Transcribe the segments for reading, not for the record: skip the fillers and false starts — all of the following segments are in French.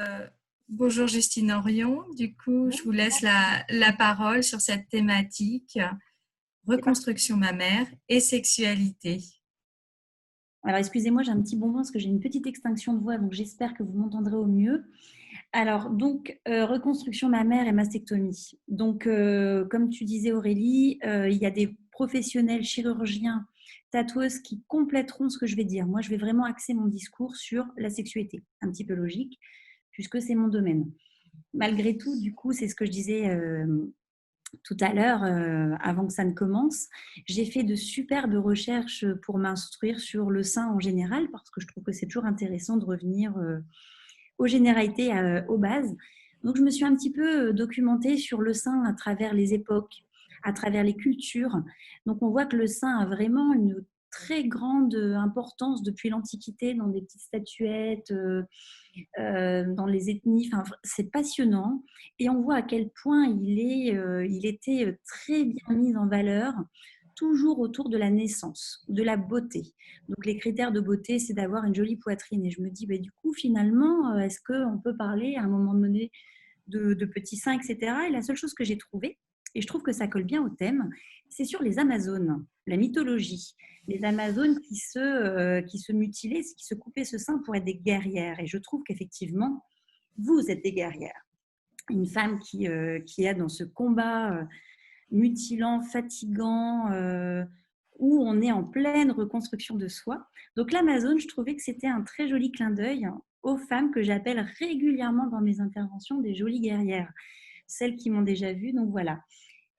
Euh, Bonjour Justine Orion, du coup je vous laisse la parole sur cette thématique, C'est parti. reconstruction mammaire et sexualité. Alors, excusez-moi, j'ai un petit bonbon parce que j'ai une petite extinction de voix, donc j'espère que vous m'entendrez au mieux. Alors, donc, reconstruction mammaire et mastectomie. Donc, comme tu disais Aurélie, il y a des professionnels chirurgiens, tatoueuses qui compléteront ce que je vais dire. Moi, je vais vraiment axer mon discours sur la sexualité, un petit peu logique, puisque c'est mon domaine. Malgré tout, du coup, c'est ce que je disais tout à l'heure, avant que ça ne commence, j'ai fait de superbes recherches pour m'instruire sur le sein en général, parce que je trouve que c'est toujours intéressant de revenir aux généralités, aux bases. Donc, je me suis un petit peu documentée sur le sein à travers les époques, à travers les cultures. Donc, on voit que le sein a vraiment une très grande importance depuis l'Antiquité dans des petites statuettes, dans les ethnies. Enfin, c'est passionnant. Et on voit à quel point il était très bien mis en valeur, toujours autour de la naissance, de la beauté. Donc les critères de beauté, c'est d'avoir une jolie poitrine. Et je me dis, bah, du coup, finalement, est-ce qu'on peut parler à un moment donné de petits seins, etc. Et la seule chose que j'ai trouvée, et je trouve que ça colle bien au thème, c'est sur les Amazones, la mythologie. Les Amazones qui se mutilaient, qui se coupaient ce sein pour être des guerrières. Et je trouve qu'effectivement, vous êtes des guerrières. Une femme qui est dans ce combat mutilant, fatigant, où on est en pleine reconstruction de soi. Donc l'Amazone, je trouvais que c'était un très joli clin d'œil aux femmes que j'appelle régulièrement dans mes interventions des jolies guerrières, celles qui m'ont déjà vue. Donc voilà.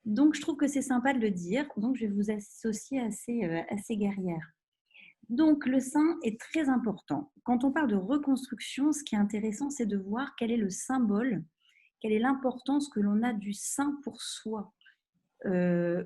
Donc je trouve que c'est sympa de le dire. Donc je vais vous associer à ces guerrières. Donc le sein est très important. Quand on parle de reconstruction, ce qui est intéressant, c'est de voir quel est le symbole, quelle est l'importance que l'on a du sein pour soi.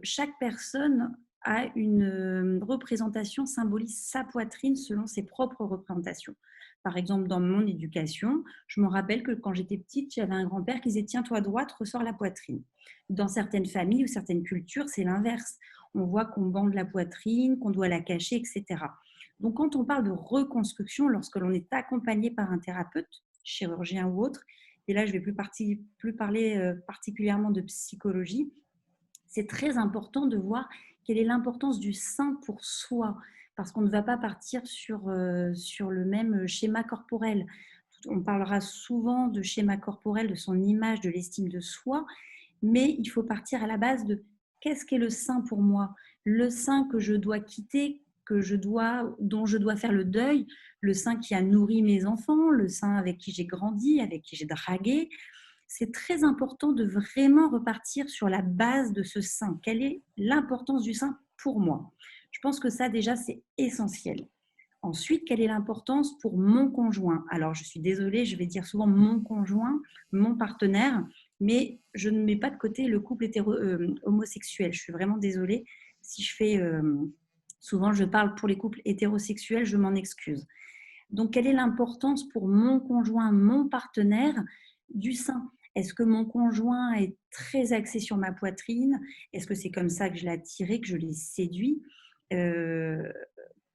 Chaque personne a une représentation, symbolise sa poitrine selon ses propres représentations. Par exemple, dans mon éducation, je me rappelle que quand j'étais petite, j'avais un grand-père qui disait « Tiens-toi à droite, ressort la poitrine ». Dans certaines familles ou certaines cultures, c'est l'inverse. On voit qu'on bande la poitrine, qu'on doit la cacher, etc. Donc, quand on parle de reconstruction, lorsque l'on est accompagné par un thérapeute, chirurgien ou autre, et là, je ne vais plus parler particulièrement de psychologie, c'est très important de voir quelle est l'importance du sein pour soi, parce qu'on ne va pas partir sur le même schéma corporel. On parlera souvent de schéma corporel, de son image, de l'estime de soi, mais il faut partir à la base de qu'est-ce qu'est le sein pour moi, le sein que je dois quitter, dont je dois faire le deuil, le sein qui a nourri mes enfants, le sein avec qui j'ai grandi, avec qui j'ai dragué. C'est très important de vraiment repartir sur la base de ce sein. Quelle est l'importance du sein pour moi? Je pense que ça, déjà, c'est essentiel. Ensuite, quelle est l'importance pour mon conjoint? Alors, je suis désolée, je vais dire souvent mon conjoint, mon partenaire, mais je ne mets pas de côté le couple homosexuel. Je suis vraiment désolée si je fais... souvent, je parle pour les couples hétérosexuels, je m'en excuse. Donc, quelle est l'importance pour mon conjoint, mon partenaire du sein? Est-ce que mon conjoint est très axé sur ma poitrine? Est-ce que c'est comme ça que je l'ai attiré, que je l'ai séduit? euh,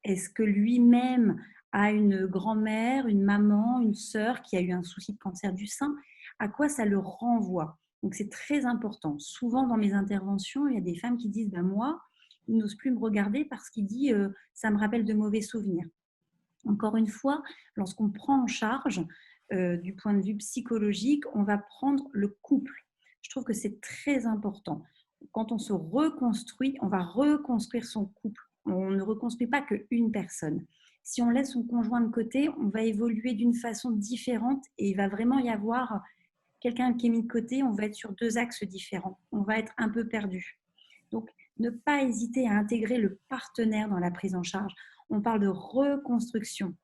Est-ce que lui-même a une grand-mère, une maman, une sœur qui a eu un souci de cancer du sein? À quoi ça le renvoie? Donc, c'est très important. Souvent, dans mes interventions, il y a des femmes qui disent ben, « moi, il n'ose plus me regarder parce qu'il dit ça me rappelle de mauvais souvenirs ». Encore une fois, lorsqu'on prend en charge du point de vue psychologique, on va prendre le couple. Je trouve que c'est très important. Quand on se reconstruit, on va reconstruire son couple. On ne reconstruit pas qu'une personne. Si on laisse son conjoint de côté, on va évoluer d'une façon différente et il va vraiment y avoir quelqu'un qui est mis de côté, on va être sur deux axes différents. On va être un peu perdu. Donc, ne pas hésiter à intégrer le partenaire dans la prise en charge. On parle de reconstruction.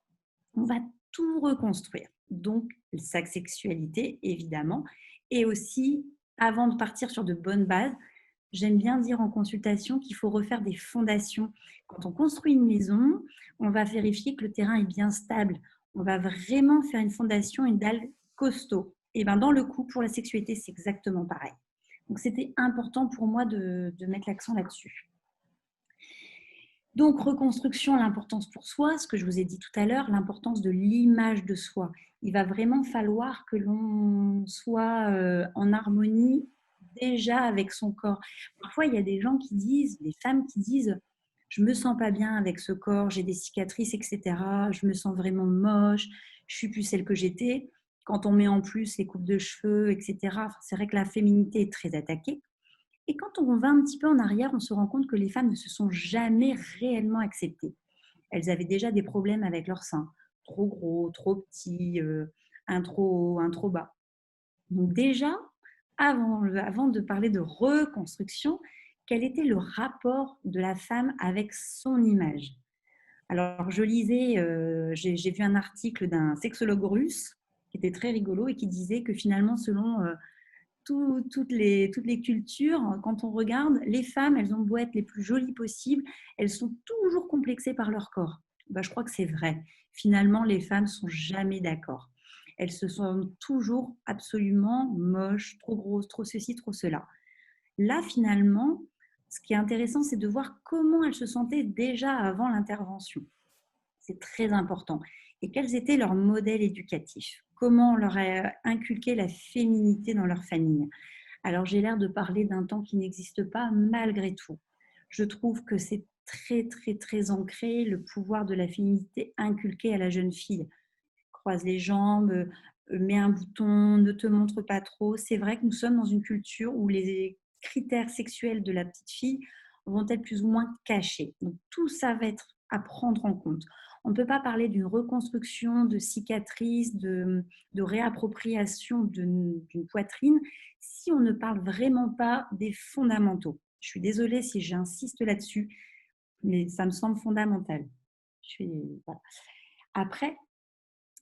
On va tout reconstruire. Donc, sa sexualité, évidemment. Et aussi, avant de partir sur de bonnes bases, j'aime bien dire en consultation qu'il faut refaire des fondations. Quand on construit une maison, on va vérifier que le terrain est bien stable. On va vraiment faire une fondation, une dalle costaud. Et bien, dans le coup, pour la sexualité, c'est exactement pareil. Donc, c'était important pour moi de mettre l'accent là-dessus. Donc, reconstruction, l'importance pour soi, ce que je vous ai dit tout à l'heure, l'importance de l'image de soi. Il va vraiment falloir que l'on soit en harmonie déjà avec son corps. Parfois, il y a des gens qui disent, des femmes qui disent, je me sens pas bien avec ce corps, j'ai des cicatrices, etc. Je me sens vraiment moche, je suis plus celle que j'étais. Quand on met en plus les coupes de cheveux, etc., c'est vrai que la féminité est très attaquée. Et quand on va un petit peu en arrière, on se rend compte que les femmes ne se sont jamais réellement acceptées. Elles avaient déjà des problèmes avec leurs seins, trop gros, trop petits, un trop haut, un trop bas. Donc déjà, avant de parler de reconstruction, quel était le rapport de la femme avec son image? Alors, je lisais, j'ai vu un article d'un sexologue russe qui était très rigolo et qui disait que finalement, selon toutes les cultures, quand on regarde, les femmes, elles ont beau être les plus jolies possibles, elles sont toujours complexées par leur corps. Ben, je crois que c'est vrai. Finalement, les femmes ne sont jamais d'accord. Elles se sentent toujours absolument moches, trop grosses, trop ceci, trop cela. Là, finalement, ce qui est intéressant, c'est de voir comment elles se sentaient déjà avant l'intervention. C'est très important. Et quels étaient leurs modèles éducatifs? Comment on leur a inculqué la féminité dans leur famille? Alors, j'ai l'air de parler d'un temps qui n'existe pas malgré tout. Je trouve que c'est très, très, très ancré le pouvoir de la féminité inculqué à la jeune fille. Croise les jambes, mets un bouton, ne te montre pas trop. C'est vrai que nous sommes dans une culture où les critères sexuels de la petite fille vont être plus ou moins cachés. Donc, tout ça va être à prendre en compte. On ne peut pas parler d'une reconstruction, de cicatrices, de réappropriation d'une poitrine si on ne parle vraiment pas des fondamentaux. Je suis désolée si j'insiste là-dessus, mais ça me semble fondamental. Voilà. Après,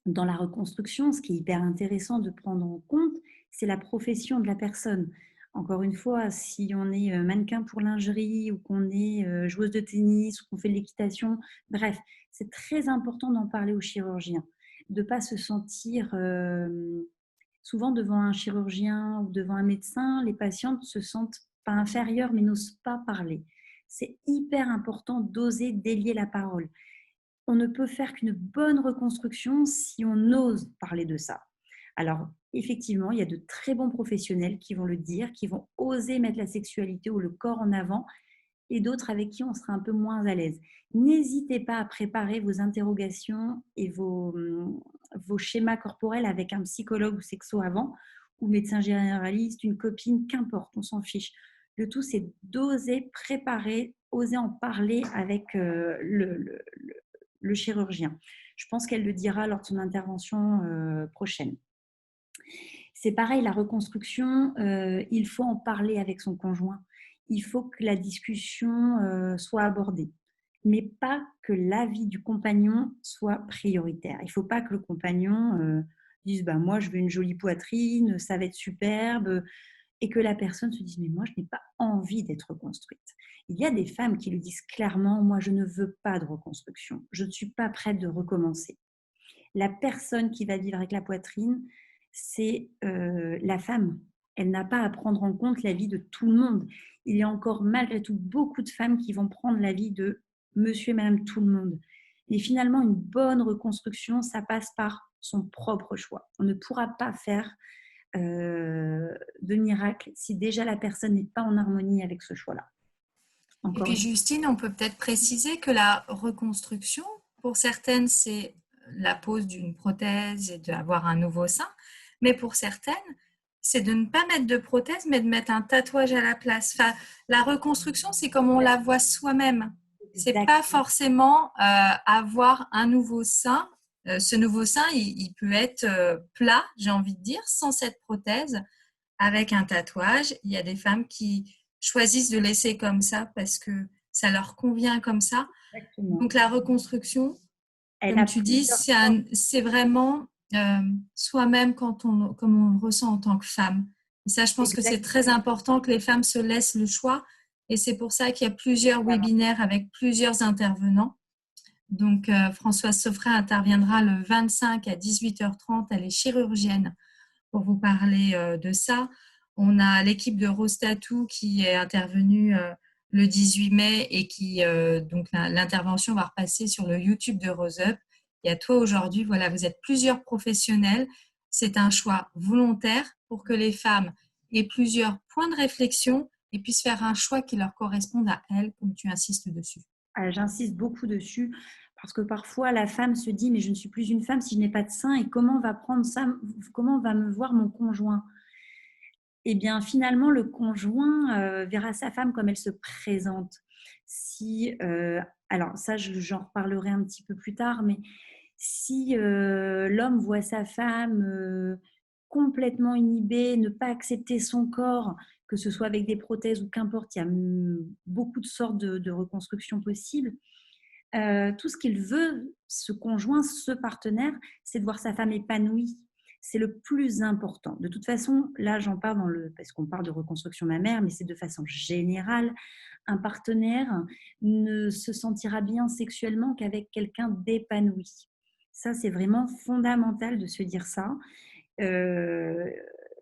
dans la reconstruction, ce qui est hyper intéressant de prendre en compte, c'est la profession de la personne. Encore une fois, si on est mannequin pour lingerie ou qu'on est joueuse de tennis ou qu'on fait de l'équitation, bref, c'est très important d'en parler au chirurgien, de ne pas se sentir souvent devant un chirurgien ou devant un médecin, les patientes se sentent pas inférieures mais n'osent pas parler. C'est hyper important d'oser délier la parole. On ne peut faire qu'une bonne reconstruction si on ose parler de ça. Alors, effectivement, il y a de très bons professionnels qui vont le dire, qui vont oser mettre la sexualité ou le corps en avant, et d'autres avec qui on sera un peu moins à l'aise. N'hésitez pas à préparer vos interrogations et vos schémas corporels avec un psychologue ou sexo avant, ou médecin généraliste, une copine, qu'importe, on s'en fiche. Le tout, c'est d'oser préparer, oser en parler avec le chirurgien. Je pense qu'elle le dira lors de son intervention prochaine. C'est pareil, la reconstruction, il faut en parler avec son conjoint. Il faut que la discussion soit abordée, mais pas que l'avis du compagnon soit prioritaire. Il ne faut pas que le compagnon dise bah, « moi, je veux une jolie poitrine, ça va être superbe », et que la personne se dise « mais moi, je n'ai pas envie d'être reconstruite ». Il y a des femmes qui le disent clairement « moi, je ne veux pas de reconstruction, je ne suis pas prête de recommencer ». La personne qui va vivre avec la poitrine, c'est la femme. Elle n'a pas à prendre en compte la vie de tout le monde. Il y a encore malgré tout beaucoup de femmes qui vont prendre la vie de monsieur et madame tout le monde. Mais finalement, une bonne reconstruction, ça passe par son propre choix. On ne pourra pas faire de miracle si déjà la personne n'est pas en harmonie avec ce choix-là. Et Encore puis une fois. Justine, on peut peut-être préciser que la reconstruction, pour certaines, c'est la pose d'une prothèse et d'avoir un nouveau sein, mais pour certaines, c'est de ne pas mettre de prothèse, mais de mettre un tatouage à la place. Enfin, la reconstruction, c'est comme on la voit soi-même. C'est Exact. pas forcément avoir un nouveau sein. Ce nouveau sein, il peut être plat, j'ai envie de dire, sans cette prothèse, avec un tatouage. Il y a des femmes qui choisissent de laisser comme ça parce que ça leur convient comme ça. Exactement. Donc la reconstruction, Elle comme a tu dis, plusieurs formes. c'est vraiment soi-même comme on le ressent en tant que femme. Et ça, je pense que c'est Exactement. très important que les femmes se laissent le choix. Et c'est pour ça qu'il y a plusieurs webinaires avec plusieurs intervenants. Donc, Françoise Soffray interviendra le 25 à 18h30. Elle est chirurgienne pour vous parler de ça. On a l'équipe de Rose Tattoo qui est intervenue le 18 mai et qui, donc l'intervention va repasser sur le YouTube de Rose Up. Et à toi aujourd'hui, voilà, vous êtes plusieurs professionnels. C'est un choix volontaire pour que les femmes aient plusieurs points de réflexion et puissent faire un choix qui leur corresponde à elles, comme tu insistes dessus. J'insiste beaucoup dessus parce que parfois la femme se dit mais je ne suis plus une femme si je n'ai pas de sein et comment va prendre ça, comment va me voir mon conjoint? Eh bien finalement le conjoint verra sa femme comme elle se présente. Si alors ça j'en reparlerai un petit peu plus tard, mais si l'homme voit sa femme complètement inhibée, ne pas accepter son corps, que ce soit avec des prothèses ou qu'importe, il y a beaucoup de sortes de reconstructions possibles. Tout ce qu'il veut, ce conjoint, ce partenaire, c'est de voir sa femme épanouie. C'est le plus important. De toute façon, là, j'en parle parce qu'on parle de reconstruction mammaire, mais c'est de façon générale. Un partenaire ne se sentira bien sexuellement qu'avec quelqu'un d'épanoui. Ça, c'est vraiment fondamental de se dire ça. Euh,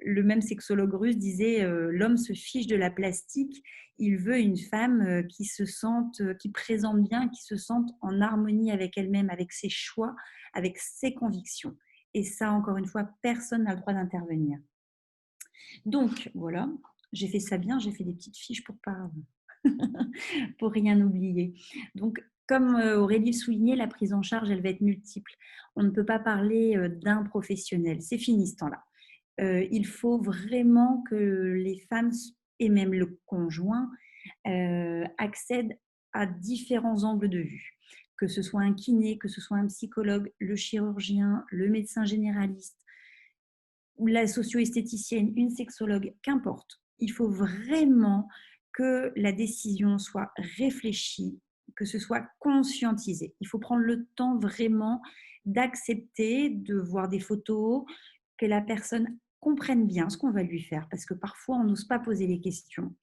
le même sexologue russe disait l'homme se fiche de la plastique, il veut une femme qui se sente, qui présente bien, qui se sente en harmonie avec elle-même, avec ses choix, avec ses convictions. Et ça, encore une fois, personne n'a le droit d'intervenir. Donc voilà, j'ai fait ça bien, j'ai fait des petites fiches pour pas pour rien oublier. Donc comme Aurélie le soulignait, la prise en charge, elle va être multiple. On ne peut pas parler d'un professionnel. C'est fini ce temps-là. Il faut vraiment que les femmes et même le conjoint accèdent à différents angles de vue. Que ce soit un kiné, que ce soit un psychologue, le chirurgien, le médecin généraliste, ou la socio-esthéticienne, une sexologue, qu'importe. Il faut vraiment que la décision soit réfléchie, que ce soit conscientisé. Il faut prendre le temps vraiment d'accepter de voir des photos, que la personne comprenne bien ce qu'on va lui faire, parce que parfois on n'ose pas poser les questions.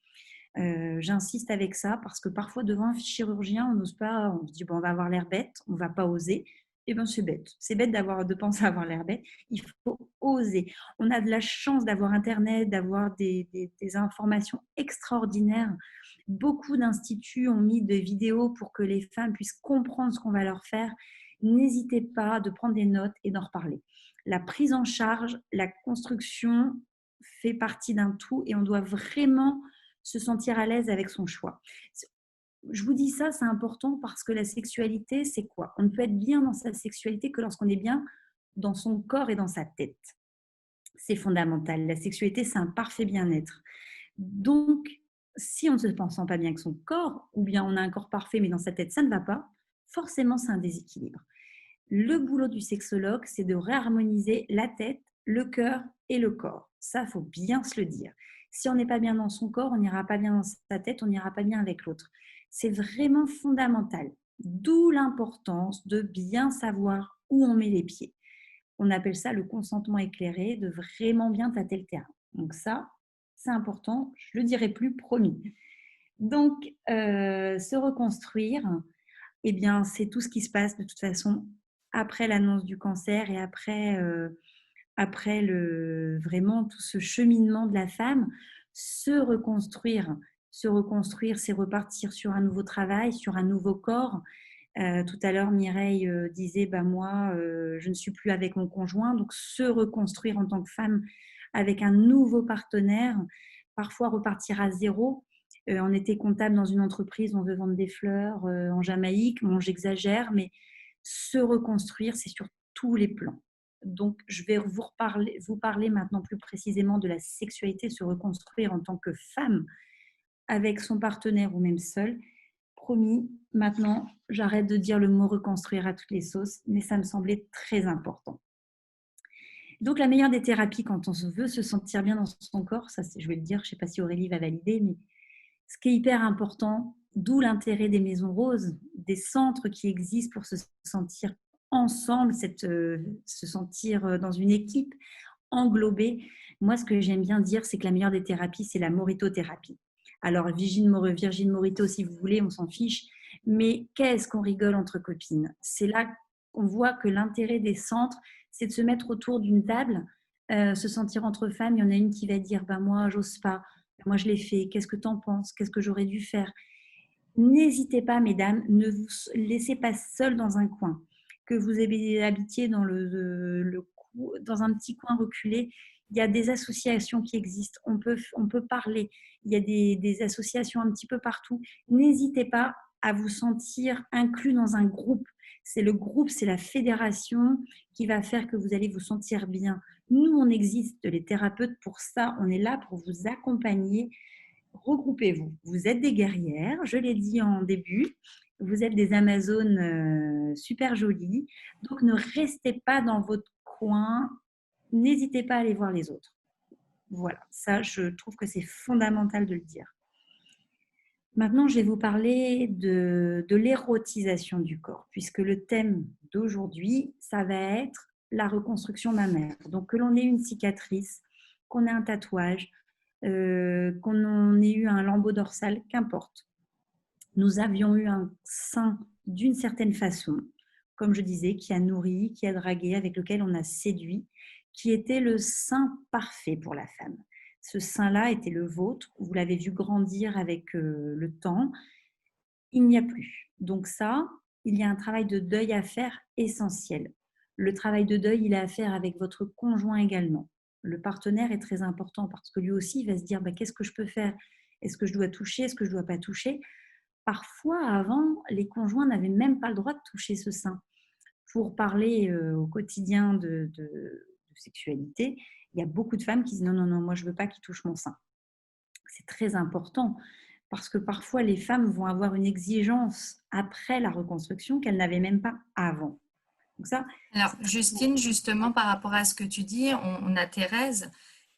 J'insiste avec ça parce que parfois devant un chirurgien, on n'ose pas, on se dit bon, on va avoir l'air bête, on va pas oser. Eh bien, c'est bête. C'est bête de penser avoir l'air bête. Il faut oser. On a de la chance d'avoir Internet, d'avoir des informations extraordinaires. Beaucoup d'instituts ont mis des vidéos pour que les femmes puissent comprendre ce qu'on va leur faire. N'hésitez pas de prendre des notes et d'en reparler. La prise en charge, la construction fait partie d'un tout et on doit vraiment se sentir à l'aise avec son choix. Je vous dis ça, c'est important parce que la sexualité, c'est quoi? On ne peut être bien dans sa sexualité que lorsqu'on est bien dans son corps et dans sa tête. C'est fondamental. La sexualité, c'est un parfait bien-être. Donc, si on ne se sent pas bien avec son corps, ou bien on a un corps parfait, mais dans sa tête, ça ne va pas, forcément, c'est un déséquilibre. Le boulot du sexologue, c'est de réharmoniser la tête, le cœur et le corps. Ça, il faut bien se le dire. Si on n'est pas bien dans son corps, on n'ira pas bien dans sa tête, on n'ira pas bien avec l'autre. C'est vraiment fondamental. D'où l'importance de bien savoir où on met les pieds. On appelle ça le consentement éclairé, de vraiment bien tâter le terrain. Donc ça, c'est important, je ne le dirai plus, promis. Donc, se reconstruire, eh bien, c'est tout ce qui se passe de toute façon après l'annonce du cancer et après vraiment tout ce cheminement de la femme. Se reconstruire, c'est repartir sur un nouveau travail, sur un nouveau corps. Tout à l'heure, Mireille disait, bah, moi, je ne suis plus avec mon conjoint. Donc, se reconstruire en tant que femme avec un nouveau partenaire, parfois repartir à zéro. On était comptable dans une entreprise, on veut vendre des fleurs en Jamaïque. Bon, j'exagère, mais se reconstruire, c'est sur tous les plans. Donc, je vais vous parler maintenant plus précisément de la sexualité, se reconstruire en tant que femme avec son partenaire ou même seule. Promis, maintenant, j'arrête de dire le mot reconstruire à toutes les sauces, mais ça me semblait très important. Donc, la meilleure des thérapies quand on veut se sentir bien dans son corps, ça, je vais le dire, je ne sais pas si Aurélie va valider, mais ce qui est hyper important, d'où l'intérêt des maisons roses, des centres qui existent pour se sentir ensemble, se sentir dans une équipe, englobée. Moi, ce que j'aime bien dire, c'est que la meilleure des thérapies, c'est la moritothérapie. Alors, Virgin Morito, si vous voulez, on s'en fiche. Mais qu'est-ce qu'on rigole entre copines? C'est là qu'on voit que l'intérêt des centres, c'est de se mettre autour d'une table, se sentir entre femmes. Il y en a une qui va dire, ben moi, j'ose pas. Moi, je l'ai fait. Qu'est-ce que tu en penses? Qu'est-ce que j'aurais dû faire? N'hésitez pas, mesdames, ne vous laissez pas seules dans un coin. Que vous habitiez dans un petit coin reculé, il y a des associations qui existent. On peut parler. Il y a des associations un petit peu partout. N'hésitez pas à vous sentir inclus dans un groupe. C'est le groupe, c'est la fédération qui va faire que vous allez vous sentir bien. Nous, on existe, les thérapeutes, pour ça. On est là pour vous accompagner. Regroupez-vous. Vous êtes des guerrières, je l'ai dit en début. Vous êtes des Amazones super jolies. Donc, ne restez pas dans votre coin. N'hésitez pas à aller voir les autres. Voilà, ça, je trouve que c'est fondamental de le dire. Maintenant, je vais vous parler de l'érotisation du corps, puisque le thème d'aujourd'hui, ça va être la reconstruction mammaire. Donc, que l'on ait une cicatrice, qu'on ait un tatouage, qu'on ait eu un lambeau dorsal, qu'importe. Nous avions eu un sein d'une certaine façon, comme je disais, qui a nourri, qui a dragué, avec lequel on a séduit, qui était le sein parfait pour la femme. Ce sein-là était le vôtre, vous l'avez vu grandir avec le temps, il n'y a plus. Donc ça, il y a un travail de deuil à faire essentiel. Le travail de deuil, il est à faire avec votre conjoint également. Le partenaire est très important parce que lui aussi, il va se dire qu'est-ce que je peux faire? Est-ce que je dois toucher? Est-ce que je ne dois pas toucher? Parfois, avant, les conjoints n'avaient même pas le droit de toucher ce sein. Pour parler au quotidien de sexualité, il y a beaucoup de femmes qui disent non, non, non, moi je ne veux pas qu'il touche mon sein. C'est très important parce que parfois les femmes vont avoir une exigence après la reconstruction qu'elles n'avaient même pas avant. Donc ça, Alors, Justine, justement, par rapport à ce que tu dis, on a Thérèse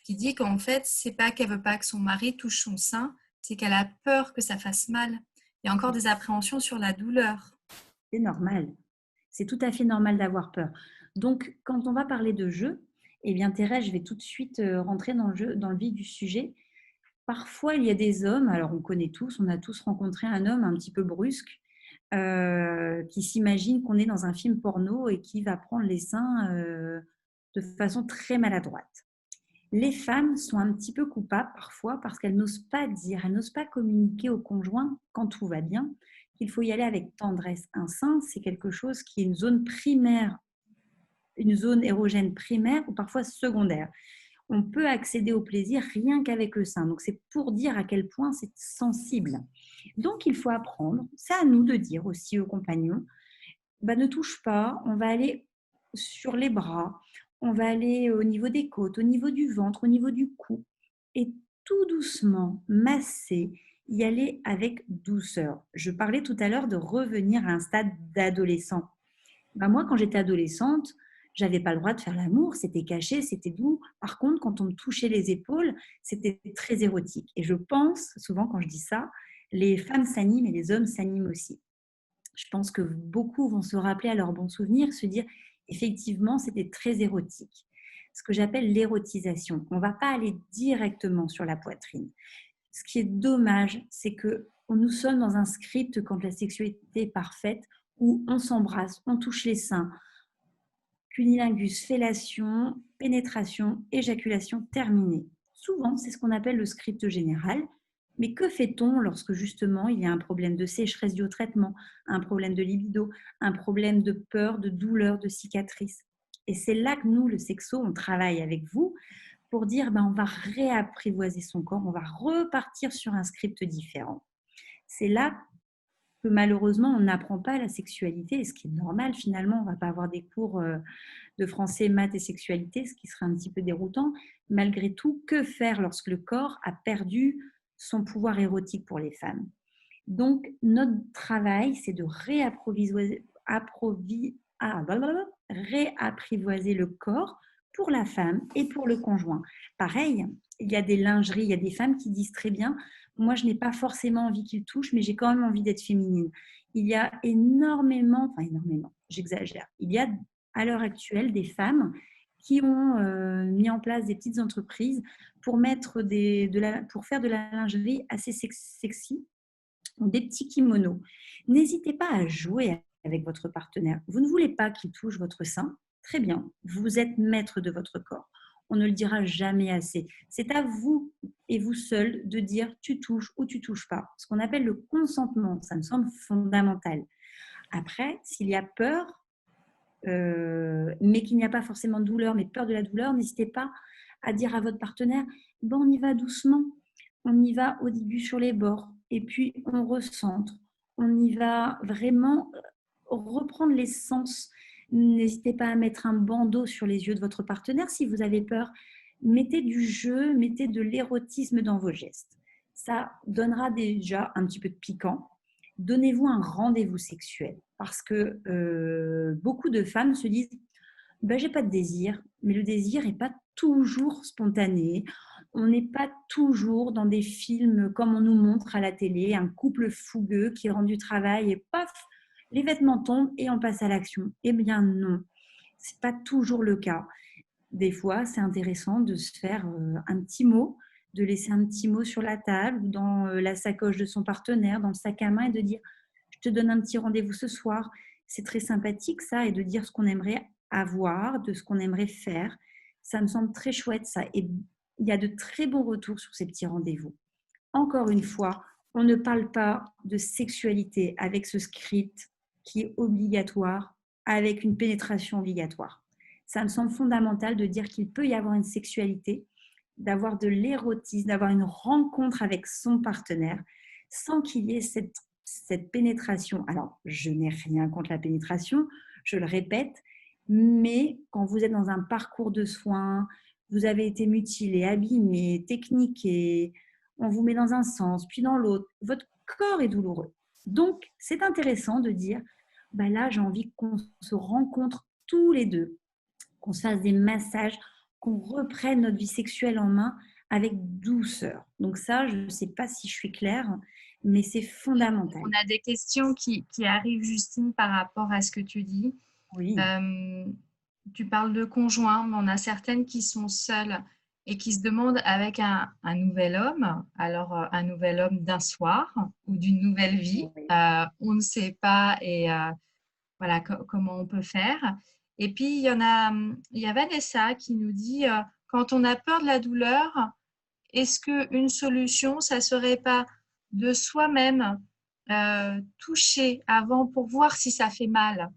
qui dit qu'en fait, c'est pas qu'elle veut pas que son mari touche son sein, c'est qu'elle a peur que ça fasse mal. Il y a encore des appréhensions sur la douleur. c'est normal. C'est tout à fait normal d'avoir peur. Donc, quand on va parler de jeu, eh bien, Thérèse, je vais tout de suite rentrer dans le jeu, dans le vif du sujet. Parfois, il y a des hommes, alors on connaît tous, on a tous rencontré un homme un petit peu brusque qui s'imagine qu'on est dans un film porno et qui va prendre les seins de façon très maladroite. Les femmes sont un petit peu coupables parfois parce qu'elles n'osent pas dire, elles n'osent pas communiquer au conjoint quand tout va bien, qu'il faut y aller avec tendresse. Un sein, c'est quelque chose qui est une zone primaire, une zone érogène primaire ou parfois secondaire. On peut accéder au plaisir rien qu'avec le sein. Donc, c'est pour dire à quel point c'est sensible. Donc, il faut apprendre. C'est à nous de dire aussi aux compagnons, ne touche pas, on va aller sur les bras, on va aller au niveau des côtes, au niveau du ventre, au niveau du cou. Et tout doucement, masser, y aller avec douceur. Je parlais tout à l'heure de revenir à un stade d'adolescent. Moi, quand j'étais adolescente, j'avais pas le droit de faire l'amour, c'était caché, c'était doux. Par contre, quand on me touchait les épaules, c'était très érotique. Et je pense, souvent quand je dis ça, les femmes s'animent et les hommes s'animent aussi. Je pense que beaucoup vont se rappeler à leurs bons souvenirs, se dire effectivement, c'était très érotique. Ce que j'appelle l'érotisation. On ne va pas aller directement sur la poitrine. Ce qui est dommage, c'est que nous sommes dans un script quand la sexualité est parfaite, où on s'embrasse, on touche les seins, cunilingus, fellation, pénétration, éjaculation terminée. Souvent, c'est ce qu'on appelle le script général. Mais que fait-on lorsque justement il y a un problème de sécheresse du traitement, un problème de libido, un problème de peur, de douleur, de cicatrice? Et c'est là que nous, le sexo, on travaille avec vous pour dire on va réapprivoiser son corps, on va repartir sur un script différent. C'est là que malheureusement, on n'apprend pas la sexualité, et ce qui est normal finalement, on ne va pas avoir des cours de français, maths et sexualité, ce qui serait un petit peu déroutant. Malgré tout, que faire lorsque le corps a perdu son pouvoir érotique pour les femmes? Donc, notre travail, c'est de réapprivoiser le corps pour la femme et pour le conjoint. Pareil, il y a des lingeries, il y a des femmes qui disent très bien, moi je n'ai pas forcément envie qu'il touche, mais j'ai quand même envie d'être féminine. Il y a énormément, j'exagère, il y a à l'heure actuelle des femmes qui ont mis en place des petites entreprises pour pour faire de la lingerie assez sexy, des petits kimonos. N'hésitez pas à jouer avec votre partenaire. Vous ne voulez pas qu'il touche votre sein? Très bien, vous êtes maître de votre corps. On ne le dira jamais assez. C'est à vous et vous seul de dire tu touches ou tu touches pas. Ce qu'on appelle le consentement, ça me semble fondamental. Après, s'il y a peur, mais qu'il n'y a pas forcément de douleur, mais peur de la douleur, n'hésitez pas à dire à votre partenaire, bon, on y va doucement, on y va au début sur les bords, et puis on recentre, on y va vraiment reprendre les sens. N'hésitez pas à mettre un bandeau sur les yeux de votre partenaire si vous avez peur. Mettez du jeu, mettez de l'érotisme dans vos gestes. Ça donnera déjà un petit peu de piquant. Donnez-vous un rendez-vous sexuel parce que beaucoup de femmes se disent ben, j'ai pas de désir, mais le désir n'est pas toujours spontané. On n'est pas toujours dans des films comme on nous montre à la télé, un couple fougueux qui rend du travail et paf, les vêtements tombent et on passe à l'action. Eh bien non, c'est pas toujours le cas. Des fois, c'est intéressant de se faire un petit mot, de laisser un petit mot sur la table ou dans la sacoche de son partenaire, dans le sac à main et de dire je te donne un petit rendez-vous ce soir. C'est très sympathique ça et de dire ce qu'on aimerait avoir, de ce qu'on aimerait faire. Ça me semble très chouette ça et il y a de très bons retours sur ces petits rendez-vous. Encore une fois, on ne parle pas de sexualité avec ce script qui est obligatoire, avec une pénétration obligatoire. Ça me semble fondamental de dire qu'il peut y avoir une sexualité, d'avoir de l'érotisme, d'avoir une rencontre avec son partenaire sans qu'il y ait cette pénétration. Alors, je n'ai rien contre la pénétration, je le répète, mais quand vous êtes dans un parcours de soins, vous avez été mutilé, abîmé, techniqué, on vous met dans un sens, puis dans l'autre, votre corps est douloureux. Donc, c'est intéressant de dire, bah là, j'ai envie qu'on se rencontre tous les deux, qu'on se fasse des massages, qu'on reprenne notre vie sexuelle en main avec douceur. Donc ça, je ne sais pas si je suis claire, mais c'est fondamental. On a des questions qui arrivent, Justine, par rapport à ce que tu dis. Oui. Tu parles de conjoints, mais on a certaines qui sont seules et qui se demandent avec un nouvel homme, alors un nouvel homme d'un soir ou d'une nouvelle vie, Oui. on ne sait pas et voilà comment on peut faire. Et puis il y a Vanessa qui nous dit quand on a peur de la douleur, est-ce qu'une solution, ça serait pas de soi-même toucher avant pour voir si ça fait mal?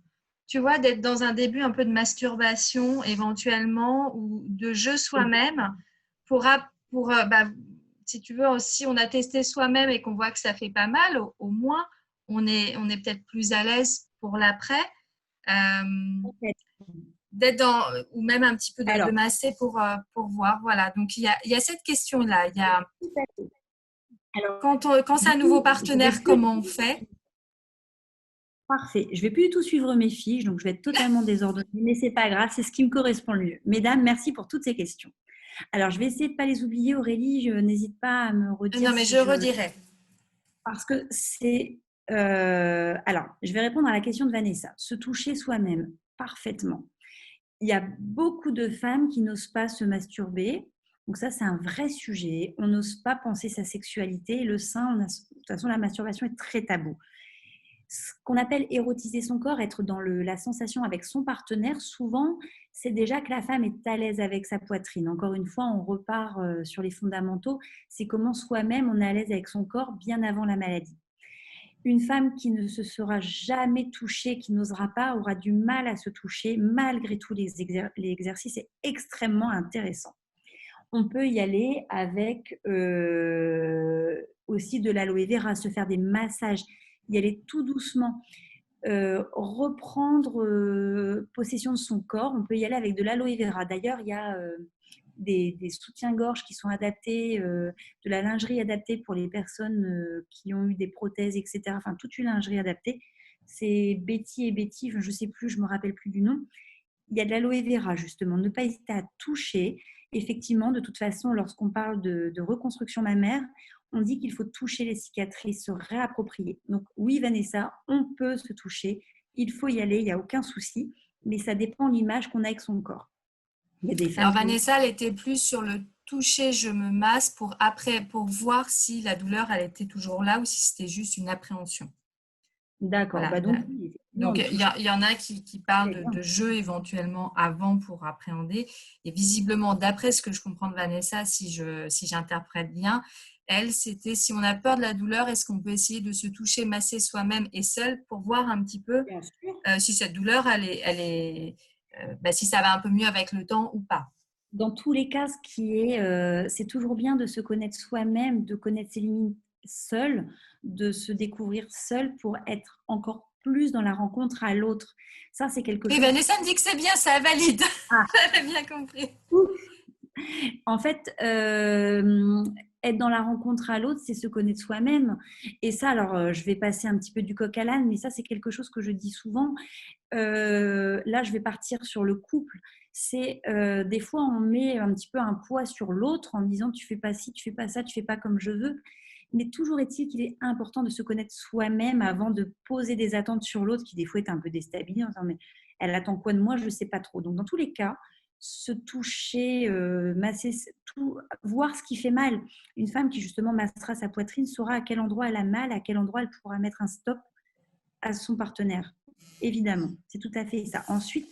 Tu vois, d'être dans un début un peu de masturbation éventuellement ou de jeu soi-même pour, bah, si tu veux, si on a testé soi-même et qu'on voit que ça fait pas mal, au moins on est peut-être plus à l'aise pour l'après. D'être dans, ou même un petit peu de Alors, masser pour voir. Voilà, donc il y a cette question-là. Il y a, tout à fait. Alors, quand c'est du un nouveau coup, je vais partenaire, plus. comment on fait? Parfait. Je vais plus du tout suivre mes fiches, donc je vais être totalement désordonnée, mais c'est pas grave, c'est ce qui me correspond le mieux. Mesdames, merci pour toutes ces questions. Alors, je vais essayer de pas les oublier. Aurélie, je n'hésite pas à me redire Non, mais si je je. redirai. Parce que c'est. Alors, je vais répondre à la question de Vanessa. Se toucher soi-même parfaitement. Il y a beaucoup de femmes qui n'osent pas se masturber. Donc ça, c'est un vrai sujet. On n'ose pas penser sa sexualité. Le sein, de toute façon, la masturbation est très tabou. Ce qu'on appelle érotiser son corps, être dans la sensation avec son partenaire, souvent, c'est déjà que la femme est à l'aise avec sa poitrine. Encore une fois, on repart sur les fondamentaux. C'est comment soi-même on est à l'aise avec son corps bien avant la maladie. Une femme qui ne se sera jamais touchée, qui n'osera pas, aura du mal à se toucher. Malgré tout, l'exercice est extrêmement intéressant. On peut y aller avec aussi de l'aloe vera, se faire des massages, y aller tout doucement, reprendre possession de son corps. On peut y aller avec de l'aloe vera. D'ailleurs, il y a des soutiens-gorge qui sont adaptés, de la lingerie adaptée pour les personnes qui ont eu des prothèses, etc. Enfin, toute une lingerie adaptée. C'est Betty et Betty, je ne sais plus, je ne me rappelle plus du nom. Il y a de l'aloe vera, justement. Ne pas hésiter à toucher. Effectivement, de toute façon, lorsqu'on parle de reconstruction mammaire, on dit qu'il faut toucher les cicatrices, se réapproprier. Donc oui, Vanessa, on peut se toucher. Il faut y aller, il n'y a aucun souci. Mais ça dépend de l'image qu'on a avec son corps. Il y a des Alors femmes qui... Vanessa, elle était plus sur le toucher, je me masse pour après, pour voir si la douleur, elle était toujours là ou si c'était juste une appréhension. D'accord. Voilà. Bah donc, oui, Oui, on Donc, ne touche il y en a qui pas parlent à rien. de jeu éventuellement avant pour appréhender. Et visiblement, d'après ce que je comprends de Vanessa, si j'interprète bien, elle, c'était si on a peur de la douleur, est-ce qu'on peut essayer de se toucher, masser soi-même et seul pour voir un petit peu Bien sûr. si cette douleur, si ça va un peu mieux avec le temps ou pas. Dans tous les cas, c'est toujours bien de se connaître soi-même, de connaître ses limites seul, de se découvrir seul pour être encore plus dans la rencontre à l'autre. Ça, c'est quelque Et chose. Vanessa me dit que c'est bien, ça valide. Ah, J'avais bien compris. en fait, être dans la rencontre à l'autre, c'est se connaître soi-même. Et ça, alors, je vais passer un petit peu du coq à l'âne, mais ça, c'est quelque chose que je dis souvent. Là, je vais partir sur le couple. C'est des fois, on met un petit peu un poids sur l'autre en disant tu fais pas ci, tu fais pas ça, tu fais pas comme je veux. Mais toujours est-il qu'il est important de se connaître soi-même avant de poser des attentes sur l'autre qui des fois est un peu déstabilisant. En disant, mais elle attend quoi de moi? Je ne sais pas trop. Donc dans tous les cas, se toucher, masser, tout, voir ce qui fait mal. Une femme qui justement massera sa poitrine saura à quel endroit elle a mal, à quel endroit elle pourra mettre un stop à son partenaire. Évidemment, c'est tout à fait ça. Ensuite,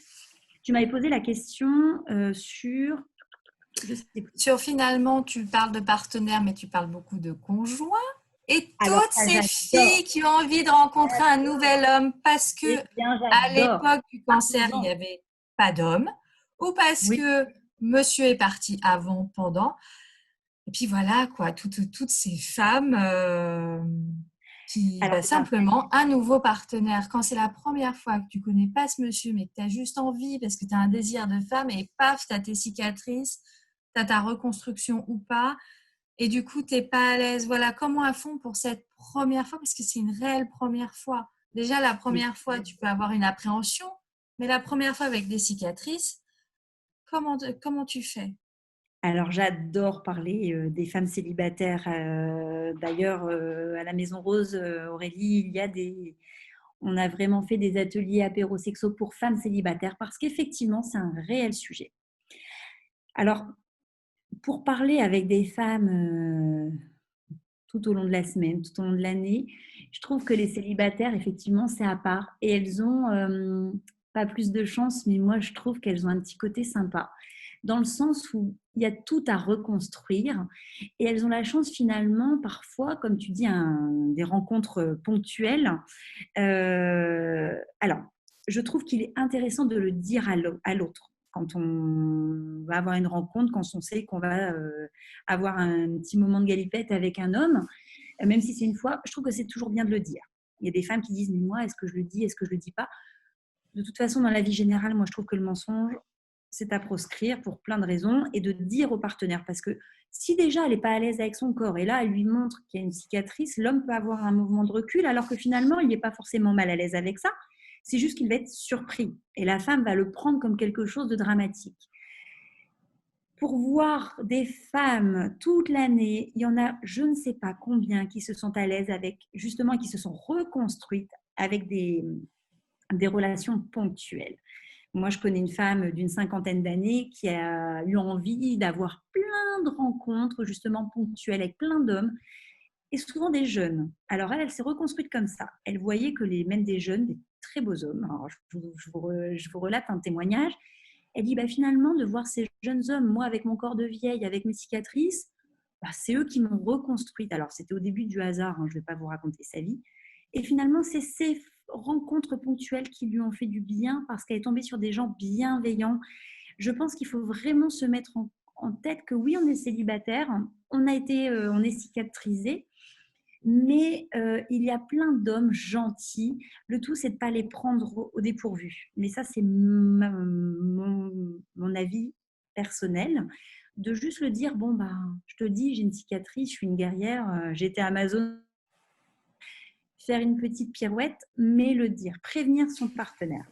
tu m'avais posé la question sur, je sais plus. Sur finalement, tu parles de partenaire, mais tu parles beaucoup de conjoint. Et Alors toutes ça, ces j'adore. filles qui ont envie de rencontrer un nouvel homme parce que Eh bien, à j'adore. l'époque du cancer, il n'y Parlons-en. avait pas d'homme, ou parce Oui, que monsieur est parti avant, pendant. Et puis voilà, quoi, toutes ces femmes qui, alors ça, simplement, un nouveau partenaire. Quand c'est la première fois que tu connais pas ce monsieur, mais que tu as juste envie parce que tu as un désir de femme et paf, tu as tes cicatrices, tu as ta reconstruction ou pas, et du coup, tu n'es pas à l'aise. Voilà, comment à fond pour cette première fois, parce que c'est une réelle première fois. Déjà, la oui. première fois, tu peux avoir une appréhension, mais la première fois avec des cicatrices, comment tu fais? Alors j'adore parler des femmes célibataires. D'ailleurs, à la Maison Rose, Aurélie, on a vraiment fait des ateliers apérosexo pour femmes célibataires parce qu'effectivement, c'est un réel sujet. Alors, pour parler avec des femmes tout au long de la semaine, tout au long de l'année, je trouve que les célibataires, effectivement, c'est à part. Et elles ont pas plus de chance, mais moi, je trouve qu'elles ont un petit côté sympa. Dans le sens où il y a tout à reconstruire. Et elles ont la chance, finalement, parfois, comme tu dis, des rencontres ponctuelles. Alors, je trouve qu'il est intéressant de le dire à l'autre quand on va avoir une rencontre, quand on sait qu'on va avoir un petit moment de galipette avec un homme, même si c'est une fois, je trouve que c'est toujours bien de le dire. Il y a des femmes qui disent, mais moi, est-ce que je le dis, est-ce que je le dis pas? De toute façon, dans la vie générale, moi, je trouve que le mensonge, c'est à proscrire pour plein de raisons et de dire au partenaire. Parce que si déjà elle n'est pas à l'aise avec son corps et là, elle lui montre qu'il y a une cicatrice, l'homme peut avoir un mouvement de recul alors que finalement, il n'est pas forcément mal à l'aise avec ça. C'est juste qu'il va être surpris et la femme va le prendre comme quelque chose de dramatique. Pour voir des femmes toute l'année, il y en a je ne sais pas combien qui se sentent à l'aise avec, justement, qui se sont reconstruites avec des relations ponctuelles. Moi, je connais une femme d'une cinquantaine d'années qui a eu envie d'avoir plein de rencontres, justement ponctuelles, avec plein d'hommes, et souvent des jeunes. Alors elle s'est reconstruite comme ça. Elle voyait que même des jeunes, des très beaux hommes, alors je vous relate un témoignage, elle dit bah, finalement, de voir ces jeunes hommes, moi avec mon corps de vieille, avec mes cicatrices, bah, c'est eux qui m'ont reconstruite. Alors c'était au début du hasard, hein, je ne vais pas vous raconter sa vie. Et finalement, c'est ces rencontres ponctuelles qui lui ont fait du bien parce qu'elle est tombée sur des gens bienveillants. Je pense qu'il faut vraiment se mettre en tête que oui, on est célibataire, on est cicatrisé, mais il y a plein d'hommes gentils. Le tout, c'est de ne pas les prendre au dépourvu. Mais ça, c'est mon avis personnel. De juste le dire, bon, bah, je te dis, j'ai une cicatrice, je suis une guerrière, j'étais Amazon, faire une petite pirouette, mais le dire, prévenir son partenaire.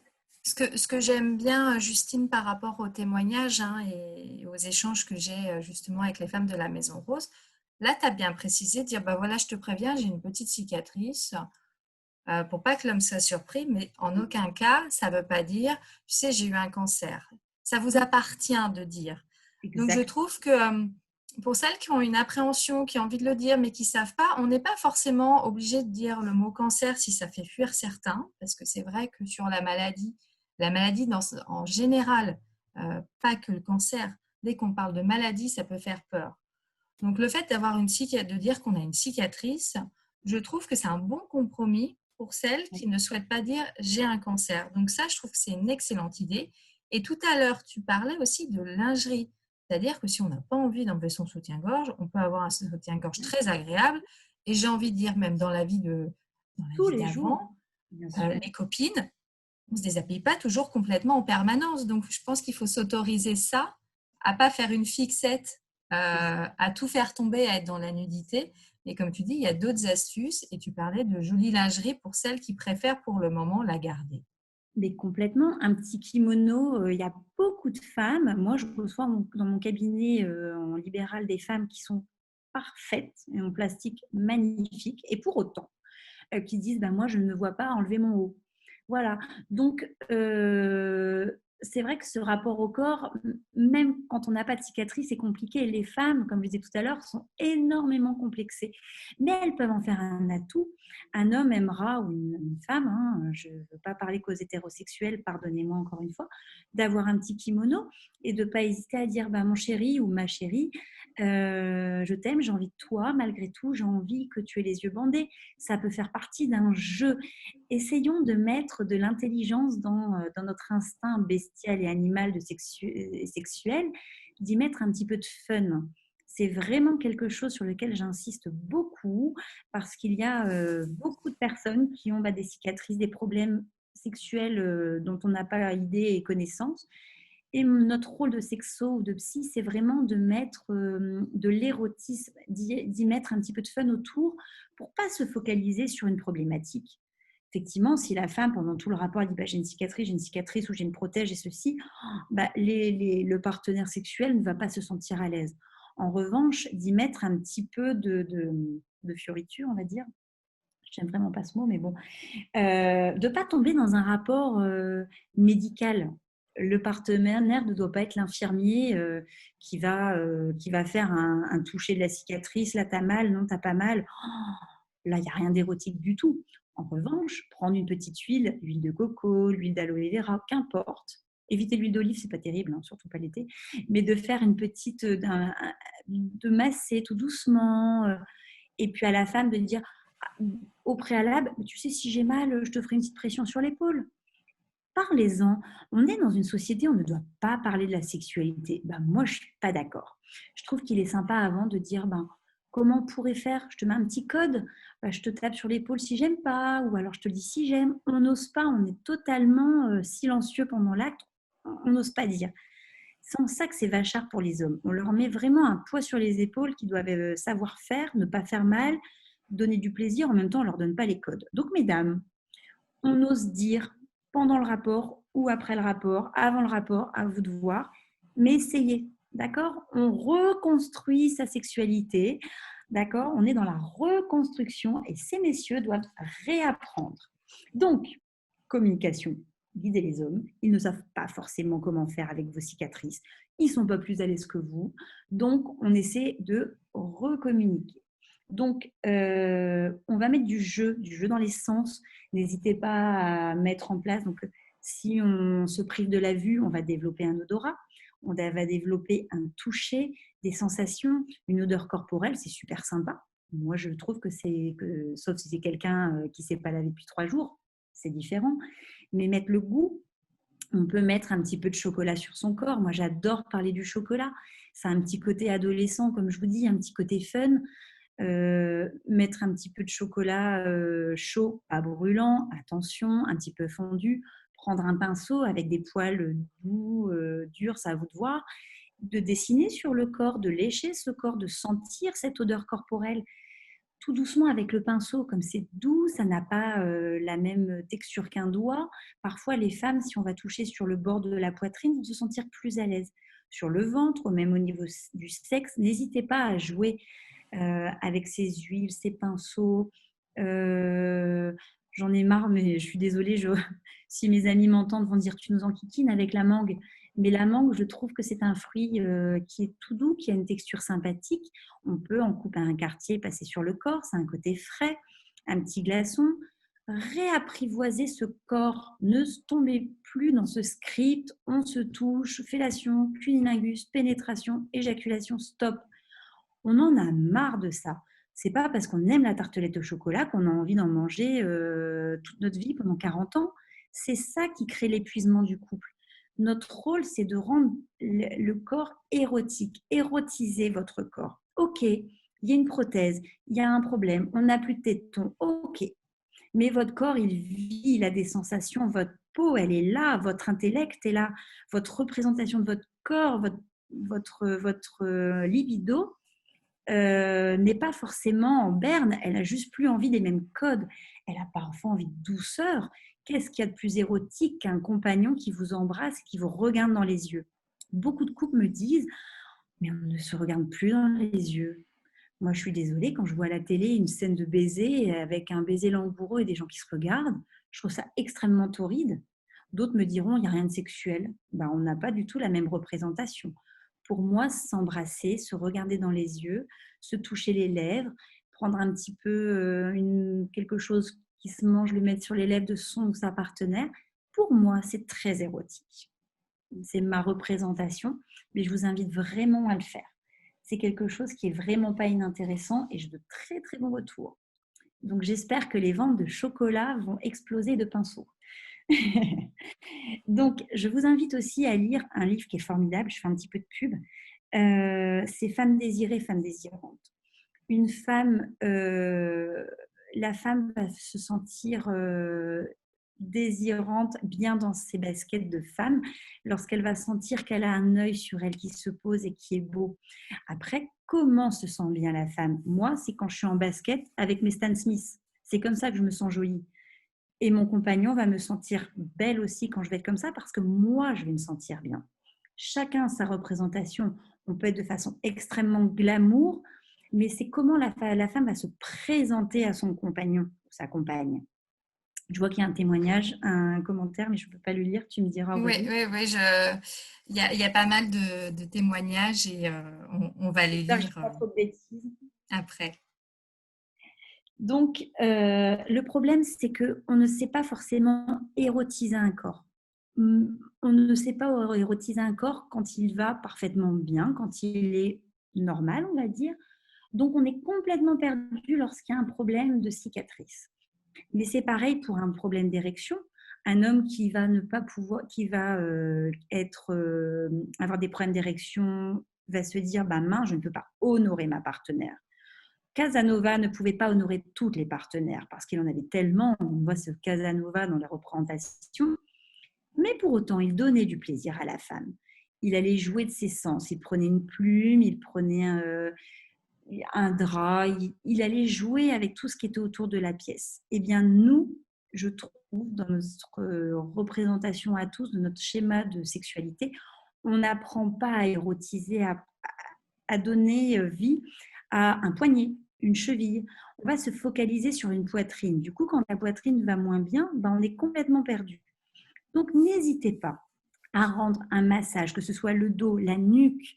Ce que j'aime bien, Justine, par rapport aux témoignages et aux échanges que j'ai justement avec les femmes de la Maison Rose, là, tu as bien précisé, dire, bah voilà, je te préviens, j'ai une petite cicatrice, pour pas que l'homme soit surpris, mais en aucun cas, ça ne veut pas dire, tu sais, j'ai eu un cancer. Ça vous appartient de dire. Donc, je Exact. trouve que pour celles qui ont une appréhension, qui ont envie de le dire, mais qui ne savent pas, on n'est pas forcément obligé de dire le mot cancer si ça fait fuir certains, parce que c'est vrai que sur la maladie en général, pas que le cancer, dès qu'on parle de maladie, ça peut faire peur. Donc le fait d'avoir de dire qu'on a une cicatrice, je trouve que c'est un bon compromis pour celles qui ne souhaitent pas dire j'ai un cancer. Donc ça, je trouve que c'est une excellente idée. Et tout à l'heure, tu parlais aussi de lingerie. C'est-à-dire que si on n'a pas envie d'enlever son soutien-gorge, on peut avoir un soutien-gorge très agréable. Et j'ai envie de dire, même dans la vie Tous les jours, d'avant, bien sûr. les copines, on ne se déshabille pas toujours complètement en permanence. Donc, je pense qu'il faut s'autoriser ça, à pas faire une fixette, à tout faire tomber, à être dans la nudité. Et comme tu dis, il y a d'autres astuces. Et tu parlais de jolie lingerie pour celles qui préfèrent pour le moment la garder. Mais complètement, un petit kimono, il y a beaucoup de femmes. Moi, je reçois dans mon cabinet en libéral des femmes qui sont parfaites et en plastique magnifique. Et pour autant, qui disent bah, moi, je ne me vois pas enlever mon haut. Voilà. Donc, c'est vrai que ce rapport au corps, même quand on n'a pas de cicatrice, c'est compliqué. Les femmes, comme je disais tout à l'heure, sont énormément complexées. Mais elles peuvent en faire un atout. Un homme aimera, ou une femme, hein, je ne veux pas parler qu'aux hétérosexuels, pardonnez-moi encore une fois, d'avoir un petit kimono et de ne pas hésiter à dire bah, mon chéri ou ma chérie, je t'aime, j'ai envie de toi, malgré tout, j'ai envie que tu aies les yeux bandés. Ça peut faire partie d'un jeu. Essayons de mettre de l'intelligence dans notre instinct bestial et animal sexuel, d'y mettre un petit peu de fun. C'est vraiment quelque chose sur lequel j'insiste beaucoup parce qu'il y a beaucoup de personnes qui ont des cicatrices, des problèmes sexuels dont on n'a pas idée et connaissance. Et notre rôle de sexo ou de psy, c'est vraiment de mettre de l'érotisme, d'y mettre un petit peu de fun autour pour pas se focaliser sur une problématique. Effectivement, si la femme, pendant tout le rapport, elle dit bah, j'ai une cicatrice ou j'ai une prothèse et ceci, bah, le partenaire sexuel ne va pas se sentir à l'aise. En revanche, d'y mettre un petit peu de fioriture, on va dire, j'aime vraiment pas ce mot, mais bon, de ne pas tomber dans un rapport médical. Le partenaire ne doit pas être l'infirmier qui va faire un toucher de la cicatrice. Là, tu as mal, non, tu n'as pas mal. Oh, là, il n'y a rien d'érotique du tout. En revanche, prendre une petite huile de coco, l'huile d'aloe vera, qu'importe. Éviter l'huile d'olive, c'est pas terrible, hein, surtout pas l'été. Mais de faire une petite, de masser tout doucement. Et puis à la femme de dire, au préalable, tu sais, si j'ai mal, je te ferai une petite pression sur l'épaule. Parlez-en. On est dans une société où on ne doit pas parler de la sexualité. Ben, moi, je ne suis pas d'accord. Je trouve qu'il est sympa avant de dire comment on pourrait faire. Je te mets un petit code, je te tape sur l'épaule si j'aime pas, ou alors je te dis si j'aime. On n'ose pas, on est totalement silencieux pendant l'acte. On n'ose pas dire. C'est en ça que c'est vachard pour les hommes. On leur met vraiment un poids sur les épaules qu'ils doivent savoir faire, ne pas faire mal, donner du plaisir. En même temps, on ne leur donne pas les codes. Donc, mesdames, on ose dire pendant le rapport ou après le rapport, avant le rapport, à vous de voir, mais essayez, d'accord? On reconstruit sa sexualité, d'accord? On est dans la reconstruction et ces messieurs doivent réapprendre. Donc, communication, guider les hommes. Ils ne savent pas forcément comment faire avec vos cicatrices. Ils ne sont pas plus à l'aise que vous. Donc, on essaie de recommuniquer. Donc, on va mettre du jeu dans les sens. N'hésitez pas à mettre en place. Donc, si on se prive de la vue, on va développer un odorat. On va développer un toucher, des sensations, une odeur corporelle. C'est super sympa. Moi, je trouve sauf si c'est quelqu'un qui ne s'est pas lavé depuis 3 jours, c'est différent. Mais mettre le goût, on peut mettre un petit peu de chocolat sur son corps. Moi, j'adore parler du chocolat. C'est un petit côté adolescent, comme je vous dis, un petit côté fun. Mettre un petit peu de chocolat chaud, pas brûlant, attention, un petit peu fondu, prendre un pinceau avec des poils doux, durs, ça à vous de voir, de dessiner sur le corps, de lécher ce corps, de sentir cette odeur corporelle tout doucement avec le pinceau, comme c'est doux, ça n'a pas la même texture qu'un doigt. Parfois, les femmes, si on va toucher sur le bord de la poitrine, vont se sentir plus à l'aise. Sur le ventre, même au niveau du sexe, n'hésitez pas à jouer avec ces huiles, ces pinceaux. J'en ai marre, mais je suis désolée, si mes amis m'entendent, vont dire tu nous enquiquines avec la mangue. Mais la mangue, je trouve que c'est un fruit qui est tout doux, qui a une texture sympathique. On peut en couper un quartier, passer sur le corps, c'est un côté frais, un petit glaçon. Réapprivoiser ce corps, ne tombez plus dans ce script, on se touche, fellation, cunilingus, pénétration, éjaculation, stop. On en a marre de ça. C'est pas parce qu'on aime la tartelette au chocolat qu'on a envie d'en manger toute notre vie pendant 40 ans. C'est ça qui crée l'épuisement du couple. Notre rôle, c'est de rendre le corps érotique, érotiser votre corps. Ok, il y a une prothèse, il y a un problème, on n'a plus de tétons, ok. Mais votre corps, il vit, il a des sensations, votre peau, elle est là, votre intellect est là, votre représentation de votre corps, votre libido, n'est pas forcément en berne, elle a juste plus envie des mêmes codes, elle a parfois envie de douceur. Qu'est-ce qu'il y a de plus érotique qu'un compagnon qui vous embrasse, qui vous regarde dans les yeux? Beaucoup de couples me disent, mais on ne se regarde plus dans les yeux. Moi, je suis désolée, quand je vois à la télé une scène de baiser avec un baiser langoureux et des gens qui se regardent, je trouve ça extrêmement torride. D'autres me diront, il n'y a rien de sexuel. Ben, on n'a pas du tout la même représentation. Pour moi, s'embrasser, se regarder dans les yeux, se toucher les lèvres, prendre un petit peu quelque chose qui se mange, le mettre sur les lèvres de son ou sa partenaire, pour moi, c'est très érotique. C'est ma représentation, mais je vous invite vraiment à le faire. C'est quelque chose qui est vraiment pas inintéressant et j'ai de très très bons retours. Donc j'espère que les ventes de chocolat vont exploser de pinceau. Donc je vous invite aussi à lire un livre qui est formidable, je fais un petit peu de pub. C'est Femmes désirées, femmes désirantes. Une femme, la femme va se sentir désirante, bien dans ses baskets de femme, lorsqu'elle va sentir qu'elle a un œil sur elle qui se pose et qui est beau. Après, comment se sent bien la femme? Moi, c'est quand je suis en basket avec mes Stan Smith. C'est comme ça que je me sens jolie. Et mon compagnon va me sentir belle aussi quand je vais être comme ça parce que moi, je vais me sentir bien. Chacun sa représentation. On peut être de façon extrêmement glamour, mais c'est comment la femme va se présenter à son compagnon ou sa compagne. Je vois qu'il y a un témoignage, un commentaire, mais je ne peux pas le lire. Tu me diras, Oui, Aurélie. oui, oui, il y a pas mal de témoignages et on va les J'espère que je ne dis lire pas trop de bêtises. après. Donc, le problème, c'est qu'on ne sait pas forcément érotiser un corps. On ne sait pas érotiser un corps quand il va parfaitement bien, quand il est normal, on va dire. Donc, on est complètement perdu lorsqu'il y a un problème de cicatrice. Mais c'est pareil pour un problème d'érection. Un homme qui va ne pas pouvoir, qui va avoir des problèmes d'érection, va se dire, bah mince, je ne peux pas honorer ma partenaire. Casanova ne pouvait pas honorer toutes les partenaires parce qu'il en avait tellement. On voit ce Casanova dans la représentation. Mais pour autant, il donnait du plaisir à la femme. Il allait jouer de ses sens. Il prenait une plume, il prenait un drap, il allait jouer avec tout ce qui était autour de la pièce. Eh bien, nous, je trouve, dans notre représentation à tous, de notre schéma de sexualité, on n'apprend pas à érotiser, à donner vie à un poignet, une cheville. On va se focaliser sur une poitrine. Du coup, quand la poitrine va moins bien, ben on est complètement perdu. Donc, n'hésitez pas à rendre un massage, que ce soit le dos, la nuque,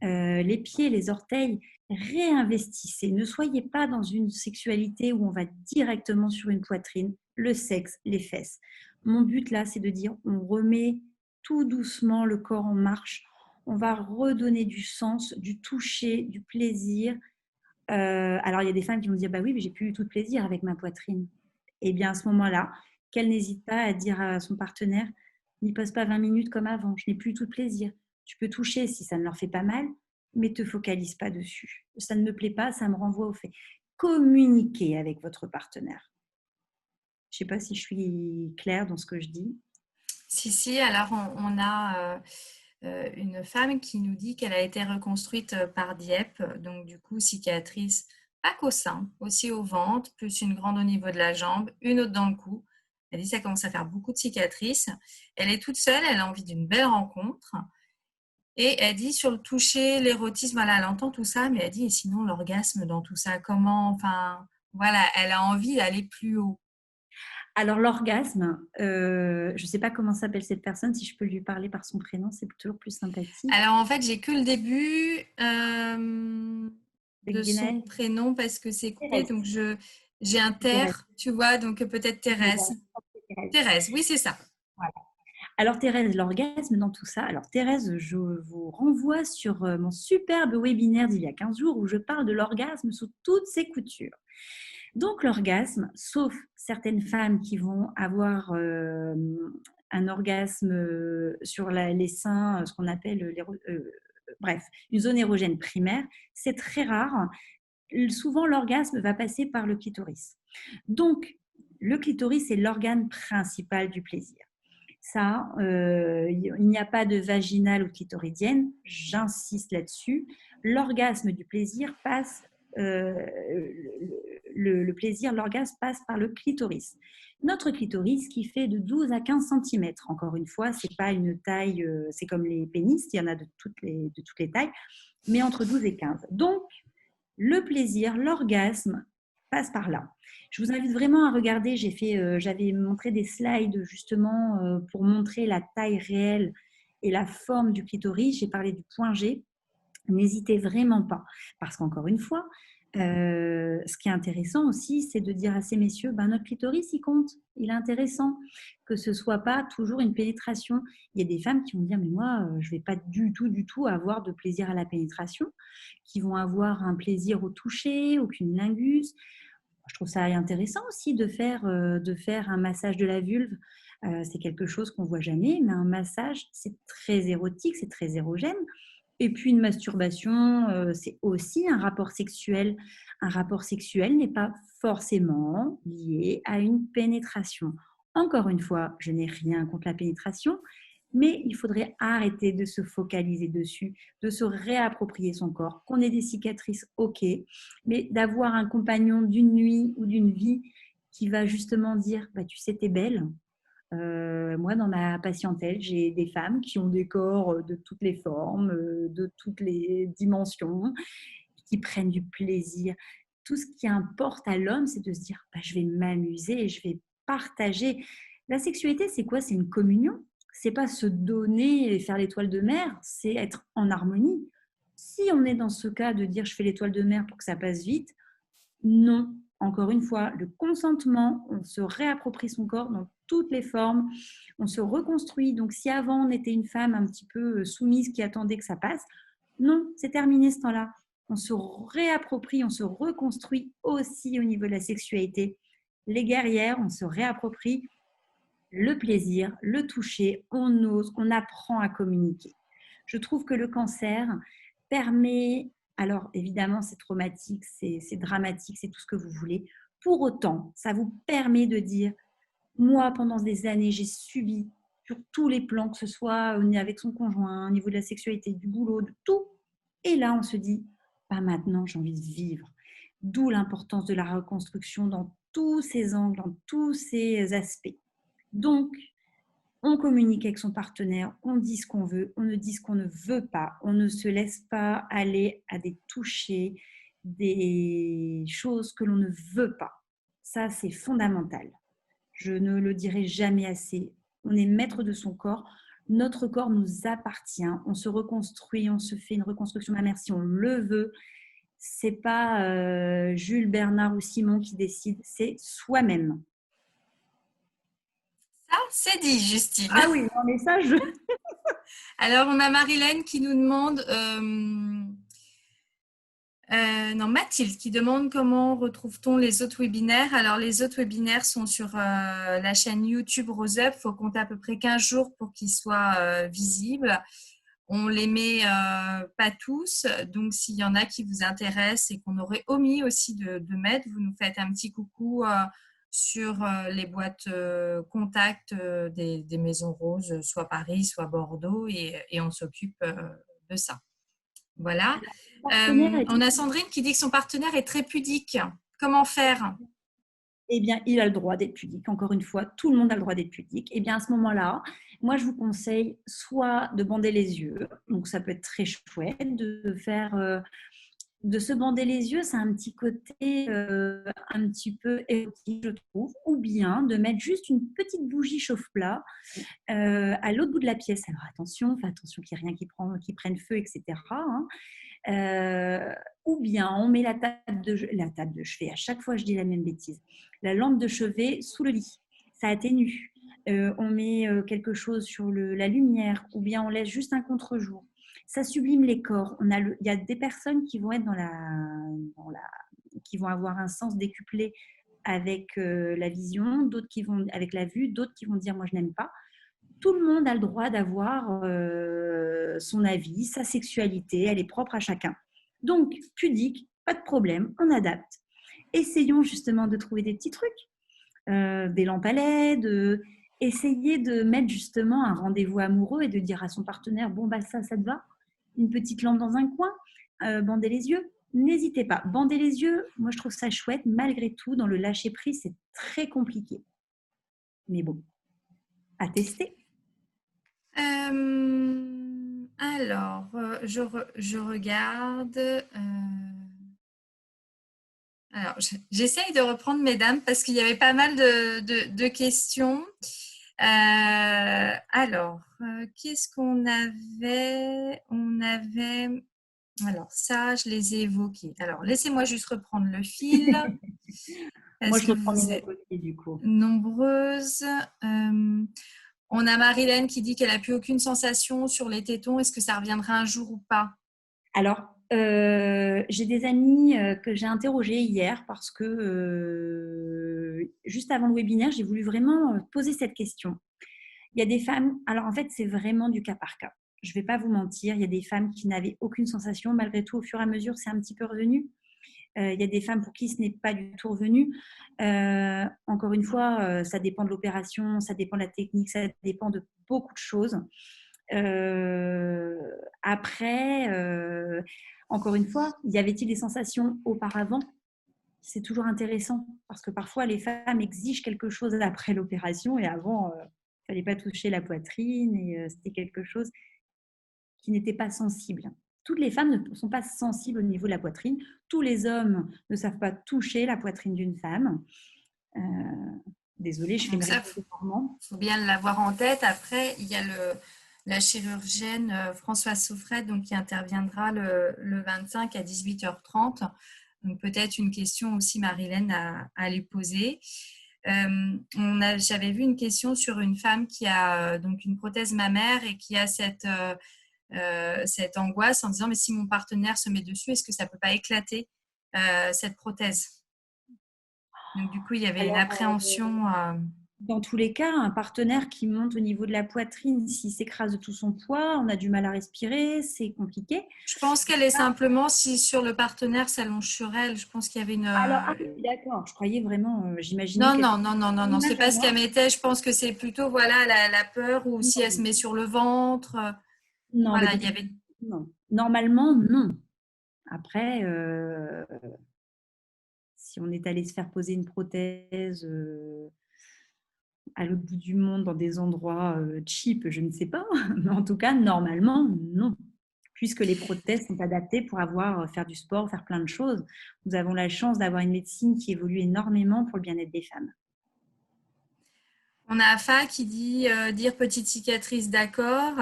les pieds, les orteils. Réinvestissez. Ne soyez pas dans une sexualité où on va directement sur une poitrine, le sexe, les fesses. Mon but là, c'est de dire on remet tout doucement le corps en marche. On va redonner du sens, du toucher, du plaisir. Alors, il y a des femmes qui vont dire bah oui, mais j'ai plus du tout de plaisir avec ma poitrine. Eh bien, à ce moment-là, qu'elle n'hésite pas à dire à son partenaire n'y passe pas 20 minutes comme avant, je n'ai plus tout de plaisir. Tu peux toucher si ça ne leur fait pas mal, mais te focalise pas dessus. Ça ne me plaît pas, ça me renvoie au fait. Communiquez avec votre partenaire. Je ne sais pas si je suis claire dans ce que je dis. Si, si, alors on a une femme qui nous dit qu'elle a été reconstruite par Dieppe, donc du coup cicatrice pas qu'au sein, aussi au ventre, plus une grande au niveau de la jambe, une autre dans le cou. Elle dit que ça commence à faire beaucoup de cicatrices. Elle est toute seule, elle a envie d'une belle rencontre. Et elle dit sur le toucher, l'érotisme, voilà, elle entend tout ça, mais elle dit et sinon l'orgasme dans tout ça, comment, enfin, voilà, elle a envie d'aller plus haut. Alors, l'orgasme, je ne sais pas comment s'appelle cette personne, si je peux lui parler par son prénom, c'est toujours plus sympathique. Alors en fait, j'ai que le début Avec de son Guénhaël, prénom parce que c'est coupé, Thérèse. donc j'ai un Thérèse. terre, tu vois, donc peut-être Thérèse. Thérèse. Thérèse, oui, c'est ça. Voilà. Alors Thérèse, l'orgasme dans tout ça. Alors Thérèse, je vous renvoie sur mon superbe webinaire d'il y a 15 jours où je parle de l'orgasme sous toutes ses coutures. Donc l'orgasme, sauf certaines femmes qui vont avoir un orgasme sur les seins, ce qu'on appelle bref, une zone érogène primaire, c'est très rare. Souvent l'orgasme va passer par le clitoris. Donc le clitoris est l'organe principal du plaisir. Ça, il n'y a pas de vaginale ou clitoridienne, j'insiste là-dessus. L'orgasme du plaisir passe, le plaisir, l'orgasme passe par le clitoris. Notre clitoris qui fait de 12 à 15 cm, encore une fois, c'est pas une taille, c'est comme les pénis, il y en a de toutes les tailles, mais entre 12 et 15. Donc, le plaisir, l'orgasme passe par là. Je vous invite vraiment à regarder, j'avais montré des slides justement pour montrer la taille réelle et la forme du clitoris. J'ai parlé du point G. N'hésitez vraiment pas, parce qu'encore une fois, ce qui est intéressant aussi, c'est de dire à ces messieurs, ben, notre clitoris, il compte, il est intéressant, que ce ne soit pas toujours une pénétration. Il y a des femmes qui vont dire, mais moi, je ne vais pas du tout avoir de plaisir à la pénétration, qui vont avoir un plaisir au toucher, au cunnilingus. Je trouve ça intéressant aussi de faire un massage de la vulve. C'est quelque chose qu'on ne voit jamais, mais un massage, c'est très érotique, c'est très érogène. Et puis une masturbation, c'est aussi un rapport sexuel. Un rapport sexuel n'est pas forcément lié à une pénétration. Encore une fois, je n'ai rien contre la pénétration, mais il faudrait arrêter de se focaliser dessus, de se réapproprier son corps. Qu'on ait des cicatrices, ok, mais d'avoir un compagnon d'une nuit ou d'une vie qui va justement dire, bah, tu sais, t'es belle. Moi, dans ma patientèle, j'ai des femmes qui ont des corps de toutes les formes, de toutes les dimensions, qui prennent du plaisir. Tout ce qui importe à l'homme, c'est de se dire, bah, je vais m'amuser, je vais partager. La sexualité, c'est quoi? C'est une communion. C'est pas se donner et faire l'étoile de mer, c'est être en harmonie. Si on est dans ce cas de dire je fais l'étoile de mer pour que ça passe vite, non. Encore une fois, le consentement, on se réapproprie son corps dans toutes les formes, on se reconstruit. Donc, si avant on était une femme un petit peu soumise qui attendait que ça passe, non, c'est terminé ce temps-là. On se réapproprie, on se reconstruit aussi au niveau de la sexualité. Les guerrières, on se réapproprie le plaisir, le toucher, on ose, on apprend à communiquer. Je trouve que le cancer permet, alors évidemment c'est traumatique, c'est dramatique, c'est tout ce que vous voulez. Pour autant, ça vous permet de dire, moi pendant des années j'ai subi sur tous les plans, que ce soit avec son conjoint, au niveau de la sexualité, du boulot, de tout. Et là on se dit, bah maintenant j'ai envie de vivre. D'où l'importance de la reconstruction dans tous ses angles, dans tous ses aspects. Donc, on communique avec son partenaire, on dit ce qu'on veut, on ne dit ce qu'on ne veut pas, on ne se laisse pas aller à des touchés, des choses que l'on ne veut pas. Ça, c'est fondamental. Je ne le dirai jamais assez. On est maître de son corps. Notre corps nous appartient. On se reconstruit, on se fait une reconstruction mammaire si on le veut. C'est pas Jules, Bernard ou Simon qui décide, c'est soi-même. Ça, c'est dit, Justine. Ah oui, non, mais ça, Alors, on a Marilène qui nous demande, non, Mathilde qui demande comment retrouve-t-on les autres webinaires. Alors, les autres webinaires sont sur la chaîne YouTube Roseup. Il faut compter à peu près 15 jours pour qu'ils soient visibles. On les met pas tous. Donc, s'il y en a qui vous intéressent et qu'on aurait omis aussi de mettre, vous nous faites un petit coucou sur les boîtes contact des Maisons Roses, soit Paris, soit Bordeaux, et on s'occupe de ça. Voilà. On a Sandrine qui dit que son partenaire est très pudique. Comment faire? Eh bien, il a le droit d'être pudique. Encore une fois, tout le monde a le droit d'être pudique. Eh bien, à ce moment-là, moi, je vous conseille soit de bander les yeux, donc ça peut être très chouette, de faire de se bander les yeux, c'est un petit côté un petit peu érotique, je trouve, ou bien de mettre juste une petite bougie chauffe-plat à l'autre bout de la pièce. Alors attention, fais attention qu'il n'y ait rien qui prenne feu, etc. Hein. Ou bien on met la table de chevet, à chaque fois je dis la même bêtise, la lampe de chevet sous le lit, ça atténue. On met quelque chose sur la lumière, ou bien on laisse juste un contre-jour. Ça sublime les corps. Il y a des personnes qui vont être qui vont avoir un sens décuplé avec la vision, d'autres qui vont avec la vue, d'autres qui vont dire moi je n'aime pas. Tout le monde a le droit d'avoir son avis, sa sexualité, elle est propre à chacun. Donc, pudique, pas de problème, on adapte. Essayons justement de trouver des petits trucs, des lampes à LED, essayer de mettre justement un rendez-vous amoureux et de dire à son partenaire, bon, bah ça te va? Une petite lampe dans un coin, bander les yeux. N'hésitez pas, bander les yeux, moi je trouve ça chouette, malgré tout, dans le lâcher-prise, c'est très compliqué. Mais bon, à tester. Alors, je regarde. Alors, j'essaye de reprendre, mesdames, parce qu'il y avait pas mal de questions. Alors, qu'est-ce qu'on avait? On avait. Alors, ça, je les ai évoqués. Alors, laissez-moi juste reprendre le fil. Moi, Parce je que reprends les vous notes êtes aussi, du coup. nombreuses. On a Marilène qui dit qu'elle n'a plus aucune sensation sur les tétons. Est-ce que ça reviendra un jour ou pas? Alors, j'ai des amis que j'ai interrogés hier parce que juste avant le webinaire, j'ai voulu vraiment poser cette question. Il y a des femmes, alors en fait, c'est vraiment du cas par cas. Je ne vais pas vous mentir, il y a des femmes qui n'avaient aucune sensation. Malgré tout, au fur et à mesure, c'est un petit peu revenu. Il y a des femmes pour qui ce n'est pas du tout revenu. Encore une fois, ça dépend de l'opération, ça dépend de la technique, ça dépend de beaucoup de choses. Après, encore une fois, y avait-il des sensations auparavant? C'est toujours intéressant parce que parfois les femmes exigent quelque chose après l'opération et avant, il ne fallait pas toucher la poitrine et c'était quelque chose qui n'était pas sensible. Toutes les femmes ne sont pas sensibles au niveau de la poitrine. Tous les hommes ne savent pas toucher la poitrine d'une femme. Désolée, je fais Donc une ça, réponse de formant. il faut bien l'avoir en tête. Après, il y a la chirurgienne Françoise Souffret donc, qui interviendra le 25 à 18h30. Donc peut-être une question aussi, Marilène, à lui poser. J'avais vu une question sur une femme qui a donc une prothèse mammaire et qui a cette angoisse en disant mais si mon partenaire se met dessus, est-ce que ça ne peut pas éclater cette prothèse? Donc du coup, il y avait une Alors, appréhension. dans tous les cas, un partenaire qui monte au niveau de la poitrine, s'il s'écrase de tout son poids, on a du mal à respirer, c'est compliqué. Je pense qu'elle est simplement, si sur le partenaire s'allonge sur elle, je pense qu'il y avait une. Alors, ah oui, d'accord, je croyais vraiment, j'imaginais Non, qu'elle non, était non, non, non, une non, c'est image à pas ce moi. qu'elle mettait. Je pense que c'est plutôt voilà la peur ou si elle se Non, met sur le ventre. non, mais Voilà, de il y toute avait. façon, non. Normalement, non. Après, si on est allé se faire poser une prothèse à l'autre bout du monde, dans des endroits cheap, je ne sais pas. Mais en tout cas, normalement, non. Puisque les prothèses sont adaptées pour faire du sport, faire plein de choses. Nous avons la chance d'avoir une médecine qui évolue énormément pour le bien-être des femmes. On a Afa qui dit dire petite cicatrice, d'accord,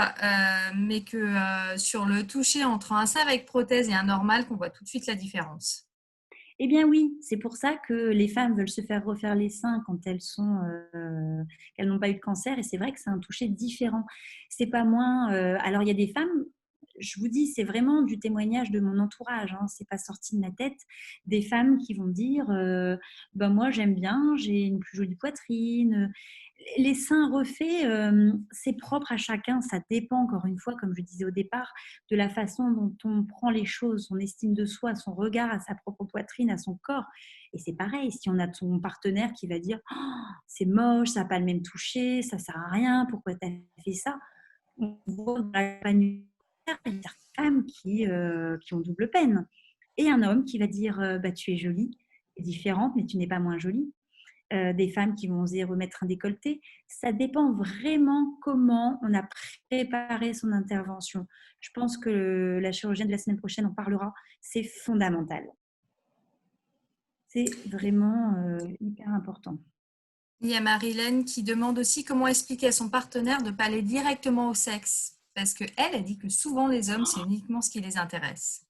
mais que sur le toucher entre un sein avec prothèse et un normal, qu'on voit tout de suite la différence. Eh bien oui, c'est pour ça que les femmes veulent se faire refaire les seins quand elles n'ont pas eu de cancer. Et c'est vrai que c'est un toucher différent. C'est pas moins. Alors il y a des femmes. Je vous dis, c'est vraiment du témoignage de mon entourage. Hein, c'est pas sorti de ma tête. Des femmes qui vont dire, ben moi j'aime bien, j'ai une plus jolie poitrine. Les seins refaits, c'est propre à chacun. Ça dépend encore une fois, comme je disais au départ, de la façon dont on prend les choses, son estime de soi, son regard à sa propre poitrine, à son corps. Et c'est pareil, si on a ton partenaire qui va dire oh, c'est moche, ça n'a pas le même toucher, ça ne sert à rien, pourquoi tu as fait ça? On voit dans la famille, il y a certaines femmes qui ont double peine. Et un homme qui va dire bah, tu es jolie, tu es différente, mais tu n'es pas moins jolie. des femmes qui vont oser remettre un décolleté. Ça dépend vraiment comment on a préparé son intervention. Je pense que la chirurgienne de la semaine prochaine en parlera. C'est fondamental. C'est vraiment hyper important. Il y a Marilyn qui demande aussi comment expliquer à son partenaire de ne pas aller directement au sexe. Parce qu'elle, elle dit que souvent les hommes, c'est uniquement ce qui les intéresse.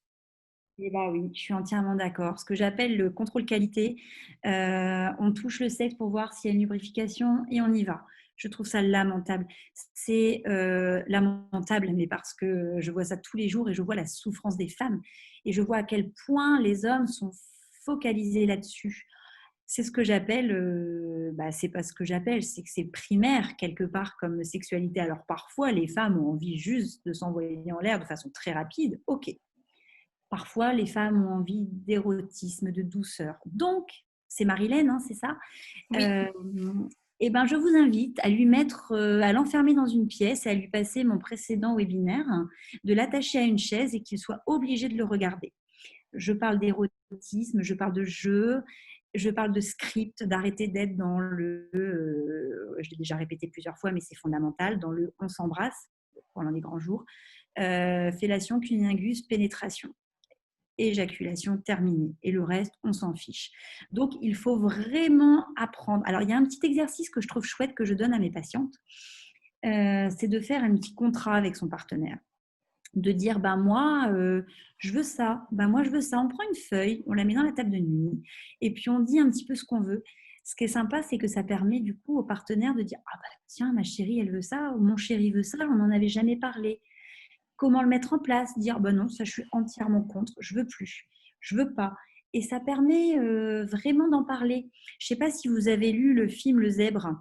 Et là, oui, je suis entièrement d'accord. Ce que j'appelle le contrôle qualité, on touche le sexe pour voir s'il y a une lubrification et on y va. Je trouve ça lamentable. C'est lamentable, mais parce que je vois ça tous les jours et je vois la souffrance des femmes et je vois à quel point les hommes sont focalisés là-dessus. C'est ce que j'appelle, c'est pas ce que j'appelle, c'est que c'est primaire quelque part comme sexualité. Alors parfois, les femmes ont envie juste de s'envoyer en l'air de façon très rapide, ok. Parfois, les femmes ont envie d'érotisme, de douceur. Donc, c'est Marilène, hein, c'est ça. Oui. Eh ben, je vous invite à lui mettre, à l'enfermer dans une pièce et à lui passer mon précédent webinaire, de l'attacher à une chaise et qu'il soit obligé de le regarder. Je parle d'érotisme, je parle de jeu, je parle de script, d'arrêter d'être dans le, je l'ai déjà répété plusieurs fois, mais c'est fondamental, dans le on s'embrasse pendant les grands jours, fellation, cunnilingus, pénétration, éjaculation terminée. Et le reste, on s'en fiche. Donc, il faut vraiment apprendre. Alors, il y a un petit exercice que je trouve chouette que je donne à mes patientes. C'est de faire un petit contrat avec son partenaire. De dire, moi, je veux ça. Moi, je veux ça. On prend une feuille, on la met dans la table de nuit et puis on dit un petit peu ce qu'on veut. Ce qui est sympa, c'est que ça permet du coup au partenaire de dire, tiens, ma chérie, elle veut ça, ou mon chéri veut ça, on n'en avait jamais parlé. Comment le mettre en place? Dire, non, ça, je suis entièrement contre, je veux plus, je veux pas. Et ça permet vraiment d'en parler. Je ne sais pas si vous avez lu le film Le Zèbre,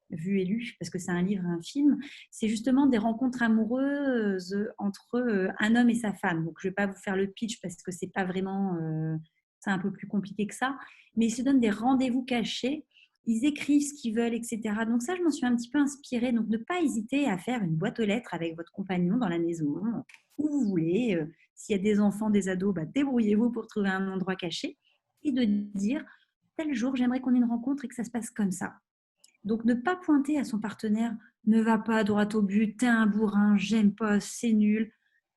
vu et lu, parce que c'est un livre, un film. C'est justement des rencontres amoureuses entre un homme et sa femme. Donc, je ne vais pas vous faire le pitch parce que c'est pas vraiment, c'est un peu plus compliqué que ça. Mais ils se donnent des rendez-vous cachés. Ils écrivent ce qu'ils veulent, etc. Donc ça, je m'en suis un petit peu inspirée. Donc ne pas hésiter à faire une boîte aux lettres avec votre compagnon dans la maison, où vous voulez. S'il y a des enfants, des ados, débrouillez-vous pour trouver un endroit caché et de dire, tel jour, j'aimerais qu'on ait une rencontre et que ça se passe comme ça. Donc ne pas pointer à son partenaire, ne va pas droit au but, t'es un bourrin, j'aime pas, c'est nul.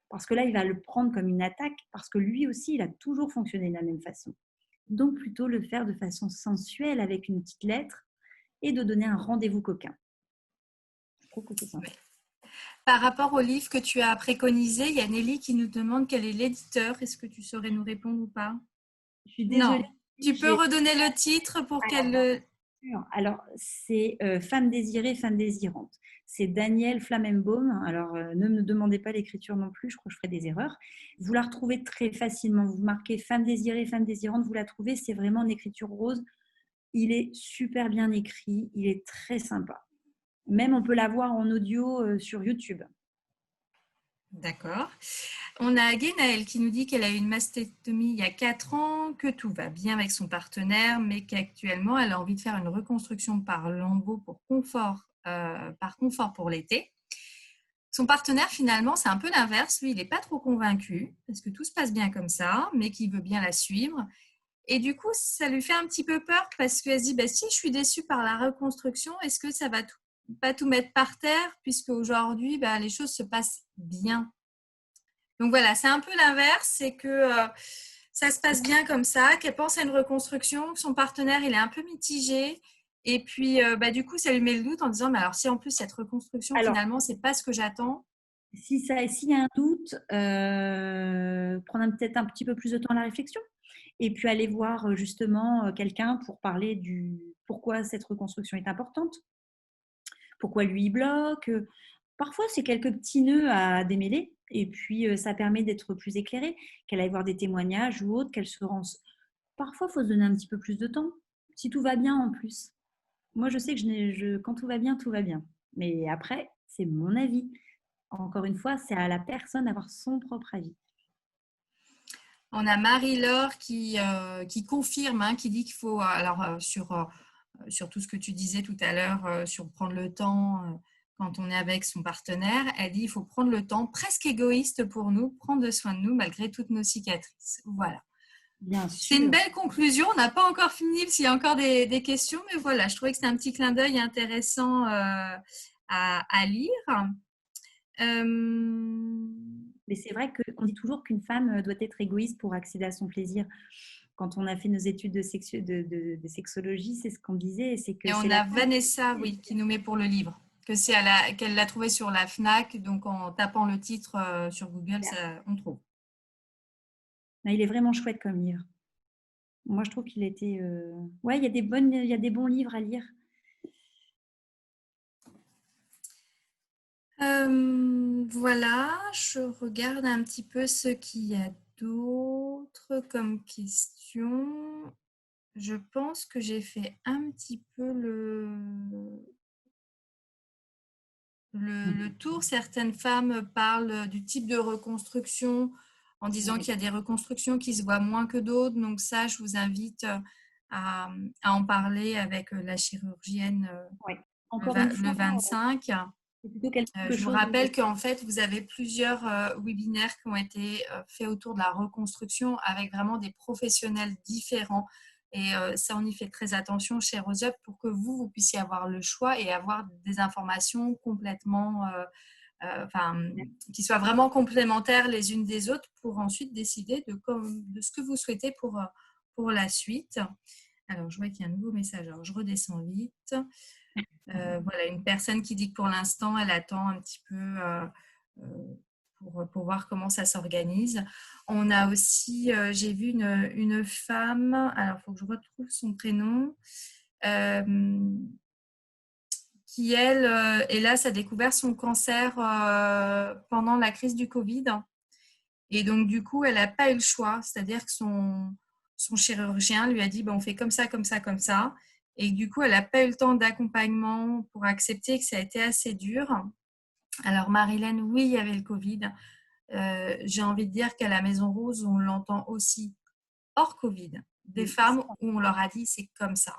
Parce que là, il va le prendre comme une attaque parce que lui aussi, il a toujours fonctionné de la même façon. Donc plutôt le faire de façon sensuelle avec une petite lettre et de donner un rendez-vous coquin. Je trouve que c'est sympa. Par rapport au livre que tu as préconisé, il y a Nelly qui nous demande quel est l'éditeur. Est-ce que tu saurais nous répondre ou pas? Je suis désolée. Non. Tu peux redonner le titre pour qu'elle le... Alors, c'est Femme désirée, femme désirante. C'est Daniel Flammenbaum. Alors, ne me demandez pas l'écriture non plus, je crois que je ferai des erreurs. Vous la retrouvez très facilement. Vous marquez Femme désirée, femme désirante, vous la trouvez. C'est vraiment en écriture rose. Il est super bien écrit. Il est très sympa. Même, on peut la voir en audio sur YouTube. D'accord. On a Guénaëlle qui nous dit qu'elle a eu une mastectomie il y a 4 ans, que tout va bien avec son partenaire, mais qu'actuellement, elle a envie de faire une reconstruction par lambeaux par confort pour l'été. Son partenaire, finalement, c'est un peu l'inverse. Lui, il n'est pas trop convaincu parce que tout se passe bien comme ça, mais qu'il veut bien la suivre. Et du coup, ça lui fait un petit peu peur parce qu'elle se dit, si je suis déçue par la reconstruction, est-ce que ça va pas tout mettre par terre puisque aujourd'hui, les choses se passent bien. Donc voilà, c'est un peu l'inverse, c'est que ça se passe bien comme ça, qu'elle pense à une reconstruction, que son partenaire, il est un peu mitigé. Et puis, du coup, ça lui met le doute en disant, mais alors si en plus cette reconstruction, finalement, c'est pas ce que j'attends. S'il y a un doute, prendre peut-être un petit peu plus de temps à la réflexion et puis aller voir justement quelqu'un pour parler du pourquoi cette reconstruction est importante, pourquoi lui il bloque. Parfois, c'est quelques petits nœuds à démêler et puis ça permet d'être plus éclairé, qu'elle aille voir des témoignages ou autre, qu'elle se rende. Parfois, il faut se donner un petit peu plus de temps, si tout va bien en plus. Moi, je sais que quand tout va bien, tout va bien. Mais après, c'est mon avis. Encore une fois, c'est à la personne d'avoir son propre avis. On a Marie-Laure qui confirme, qui dit qu'il faut, sur tout ce que tu disais tout à l'heure, sur prendre le temps quand on est avec son partenaire, elle dit qu'il faut prendre le temps, presque égoïste pour nous, prendre soin de nous malgré toutes nos cicatrices. Voilà. Bien C'est une sûr. belle conclusion. On n'a pas encore fini s'il y a encore des questions, mais voilà, je trouvais que c'était un petit clin d'œil intéressant à lire. Euh, Mais c'est vrai qu'on dit toujours qu'une femme doit être égoïste pour accéder à son plaisir. Quand on a fait nos études de sexologie, c'est ce qu'on disait, c'est que et c'est on la a femme Vanessa, oui, qui nous met pour le livre, qu'elle l'a trouvé sur la Fnac, donc en tapant le titre sur Google, qui... on trouve. Il est vraiment chouette comme livre. Moi, je trouve qu'il était... Ouais, il y a des bons livres à lire. Voilà, je regarde un petit peu ce qu'il y a d'autre comme question. Je pense que j'ai fait un petit peu le tour. Certaines femmes parlent du type de reconstruction en disant Ouais. qu'il y a des reconstructions qui se voient moins que d'autres. Donc ça, je vous invite à, à en parler avec la chirurgienne Ouais. Encore une le fois, 25. c'est plutôt quelque Je vous chose rappelle qu'en fait, vous avez plusieurs webinaires qui ont été faits autour de la reconstruction avec vraiment des professionnels différents. Et ça, on y fait très attention chez Roseup pour que vous puissiez avoir le choix et avoir des informations complètement, enfin, qui soient vraiment complémentaires les unes des autres pour ensuite décider de ce que vous souhaitez pour la suite. Alors, je vois qu'il y a un nouveau message. Alors, je redescends vite. Voilà, une personne qui dit que pour l'instant, elle attend un petit peu pour voir comment ça s'organise. On a aussi, j'ai vu une femme, alors il faut que je retrouve son prénom, euh, qui, elle, hélas, a découvert son cancer pendant la crise du Covid. Et donc, du coup, elle n'a pas eu le choix. C'est-à-dire que son chirurgien lui a dit, ben, on fait comme ça, comme ça, comme ça. Et du coup, elle n'a pas eu le temps d'accompagnement pour accepter que ça a été assez dur. Alors, Marilène, oui, il y avait le Covid. J'ai envie de dire qu'à la Maison Rose, on l'entend aussi hors Covid. Des femmes où on leur a dit, c'est comme ça.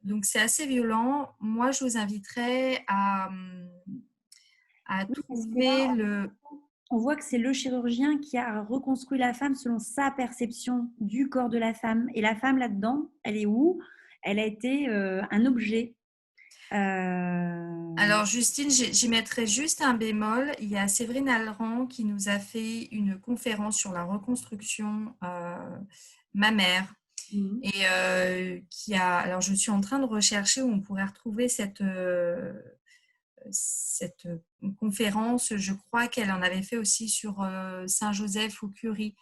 Donc, c'est assez violent. Moi, je vous inviterais à Oui, parce que là, trouver le... on voit que c'est le chirurgien qui a reconstruit la femme selon sa perception du corps de la femme. Et la femme là-dedans, elle est où? Elle a été un objet. Euh, Alors, Justine, j'y mettrai juste un bémol. Il y a Séverine Alran qui nous a fait une conférence sur la reconstruction mammaire mhm. et qui a. Alors, je suis en train de rechercher où on pourrait retrouver cette conférence. Je crois qu'elle en avait fait aussi sur Saint-Joseph ou Curie.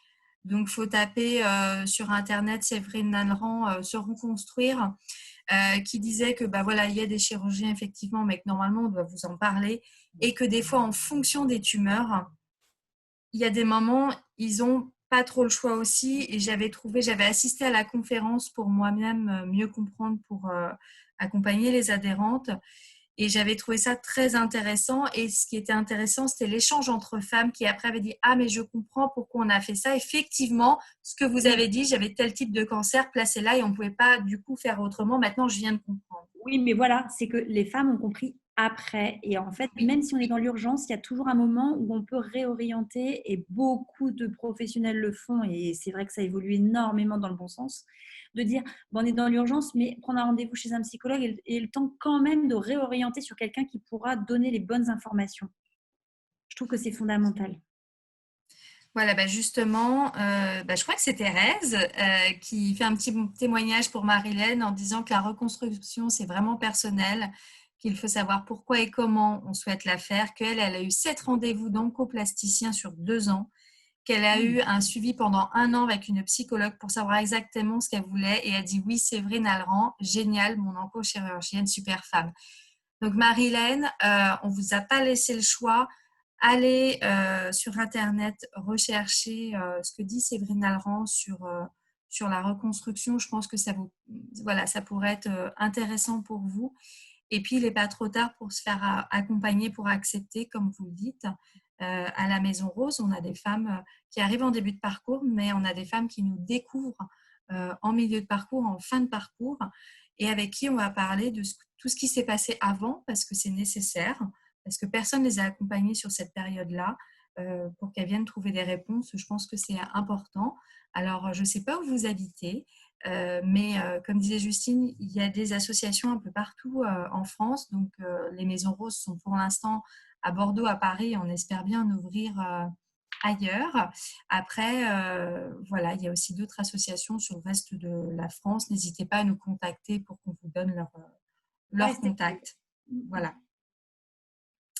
Donc, il faut taper sur Internet Séverine Alran se reconstruire qui disait que bah voilà, il y a des chirurgiens effectivement, mais que normalement on doit vous en parler et que des fois en fonction des tumeurs, il y a des moments ils ont pas trop le choix aussi et j'avais assisté à la conférence pour moi-même mieux comprendre pour accompagner les adhérentes et j'avais trouvé ça très intéressant et ce qui était intéressant c'était l'échange entre femmes qui après avaient dit ah mais je comprends pourquoi on a fait ça effectivement ce que vous Oui, avez dit j'avais tel type de cancer placé là et on ne pouvait pas du coup faire autrement maintenant je viens de comprendre. oui, mais voilà, c'est que les femmes ont compris après. Et en fait, Oui. même si on est dans l'urgence, il y a toujours un moment où on peut réorienter et beaucoup de professionnels le font. Et c'est vrai que ça évolue énormément dans le bon sens. De dire, bon, on est dans l'urgence, mais prendre un rendez-vous chez un psychologue et le temps quand même de réorienter sur quelqu'un qui pourra donner les bonnes informations. Je trouve que c'est fondamental. Voilà, bah justement, bah je crois que c'est Thérèse qui fait un petit témoignage pour Marilyn en disant que la reconstruction, c'est vraiment personnel, qu'il faut savoir pourquoi et comment on souhaite la faire, qu'elle, elle a eu 7 rendez-vous d'oncoplasticien sur 2 ans, qu'elle a eu un suivi pendant 1 an avec une psychologue pour savoir exactement ce qu'elle voulait et elle dit oui, Séverine Alran, génial, mon onco-chirurgienne, super femme. Donc Marilène, on ne vous a pas laissé le choix. Allez sur Internet, rechercher ce que dit Séverine Alran sur la reconstruction. Je pense que voilà, ça pourrait être intéressant pour vous. Et puis, il n'est pas trop tard pour se faire accompagner, pour accepter, comme vous le dites. À la Maison Rose, on a des femmes qui arrivent en début de parcours, mais on a des femmes qui nous découvrent en milieu de parcours, en fin de parcours, et avec qui on va parler de tout ce qui s'est passé avant, parce que c'est nécessaire, parce que personne ne les a accompagnées sur cette période-là. pour qu'elles viennent trouver des réponses. Je pense que c'est important. Alors, je ne sais pas où vous habitez, mais comme disait Justine, il y a des associations un peu partout en France. Donc, les Maisons Roses sont pour l'instant à Bordeaux, à Paris. On espère bien en ouvrir ailleurs. Après, voilà, il y a aussi d'autres associations sur le reste de la France. N'hésitez pas à nous contacter pour qu'on vous donne Ouais, leur contact. Voilà.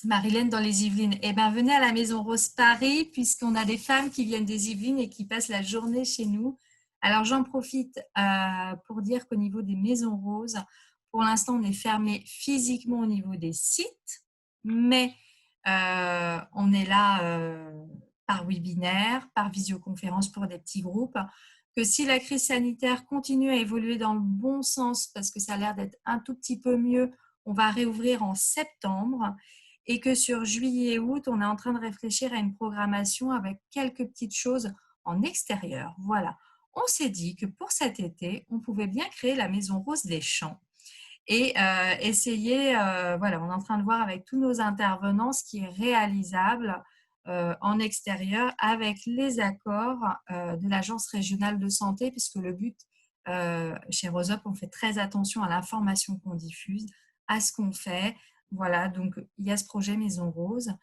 Marilène dans les Yvelines. Eh bien, venez à la Maison Rose Paris, puisqu'on a des femmes qui viennent des Yvelines et qui passent la journée chez nous. Alors, j'en profite pour dire qu'au niveau des Maisons Roses, pour l'instant, on est fermé physiquement au niveau des sites, mais on est là par webinaire, par visioconférence pour des petits groupes. Que si la crise sanitaire continue à évoluer dans le bon sens, parce que ça a l'air d'être un tout petit peu mieux, on va réouvrir en septembre. Et que sur juillet et août, on est en train de réfléchir à une programmation avec quelques petites choses en extérieur. Voilà. On s'est dit que pour cet été, on pouvait bien créer la Maison Rose des Champs et essayer, voilà, on est en train de voir avec tous nos intervenants ce qui est réalisable en extérieur avec les accords de l'Agence régionale de santé, puisque le but, chez Rosop, on fait très attention à l'information qu'on diffuse, à ce qu'on fait. Voilà, donc il y a ce projet Maison Rose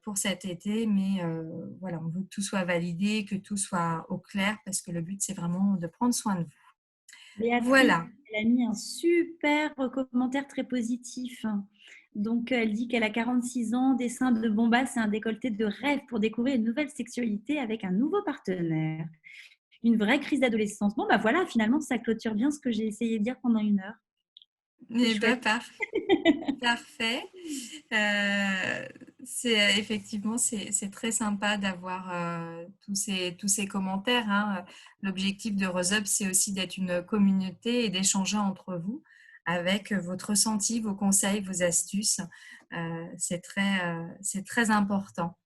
pour cet été, mais voilà, on veut que tout soit validé, que tout soit au clair, parce que le but, c'est vraiment de prendre soin de vous. Béatrice, Voilà. elle a mis un super commentaire très positif. Donc, elle dit qu'elle a 46 ans, des seins de bombasse et un décolleté de rêve pour découvrir une nouvelle sexualité avec un nouveau partenaire. Une vraie crise d'adolescence. Bon, bah voilà, finalement, ça clôture bien ce que j'ai essayé de dire pendant 1 heure. C'est Eh ben, chouette. parfait. Effectivement, c'est très sympa d'avoir tous ces commentaires, hein. L'objectif de Rose Up, c'est aussi d'être une communauté et d'échanger entre vous avec votre ressenti, vos conseils, vos astuces. C'est très important.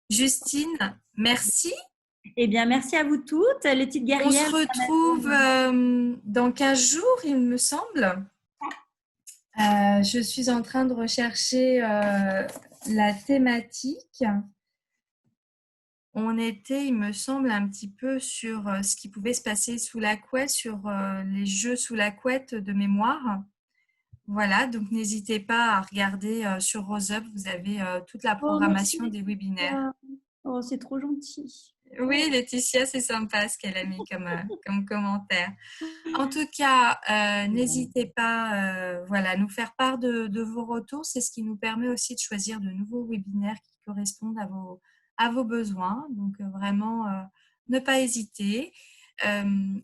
Justine, merci. Eh bien, merci à vous toutes, les petites On se guerrières. retrouve dans 15 jours, il me semble. Je suis en train de rechercher la thématique. On était, il me semble, un petit peu sur ce qui pouvait se passer sous la couette, sur les jeux sous la couette de mémoire. Voilà, donc n'hésitez pas à regarder sur Rose Up, vous avez toute la Oh, merci programmation des webinaires. Laetitia. Oh, c'est trop gentil. Oui, Laetitia, c'est sympa ce qu'elle a mis comme commentaire. En tout cas, n'hésitez pas voilà, à nous faire part de vos retours. C'est ce qui nous permet aussi de choisir de nouveaux webinaires qui correspondent à vos besoins. Donc, vraiment, ne pas hésiter.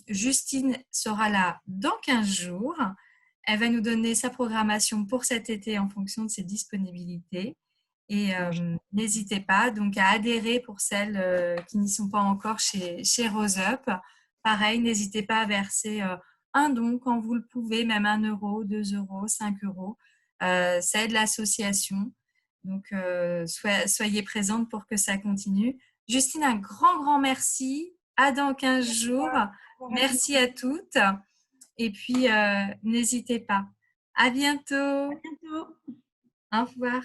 Justine sera là dans 15 jours. Elle va nous donner sa programmation pour cet été en fonction de ses disponibilités. Et n'hésitez pas donc à adhérer pour celles qui n'y sont pas encore chez Rose Up. Pareil, n'hésitez pas à verser un don quand vous le pouvez, même 1 euro, 2 euros, 5 euros. Ça aide l'association. Donc, soyez présente pour que ça continue. Justine, un grand merci. À dans 15 jours. Merci à toutes. Et puis, n'hésitez pas. À bientôt. À bientôt. Au revoir.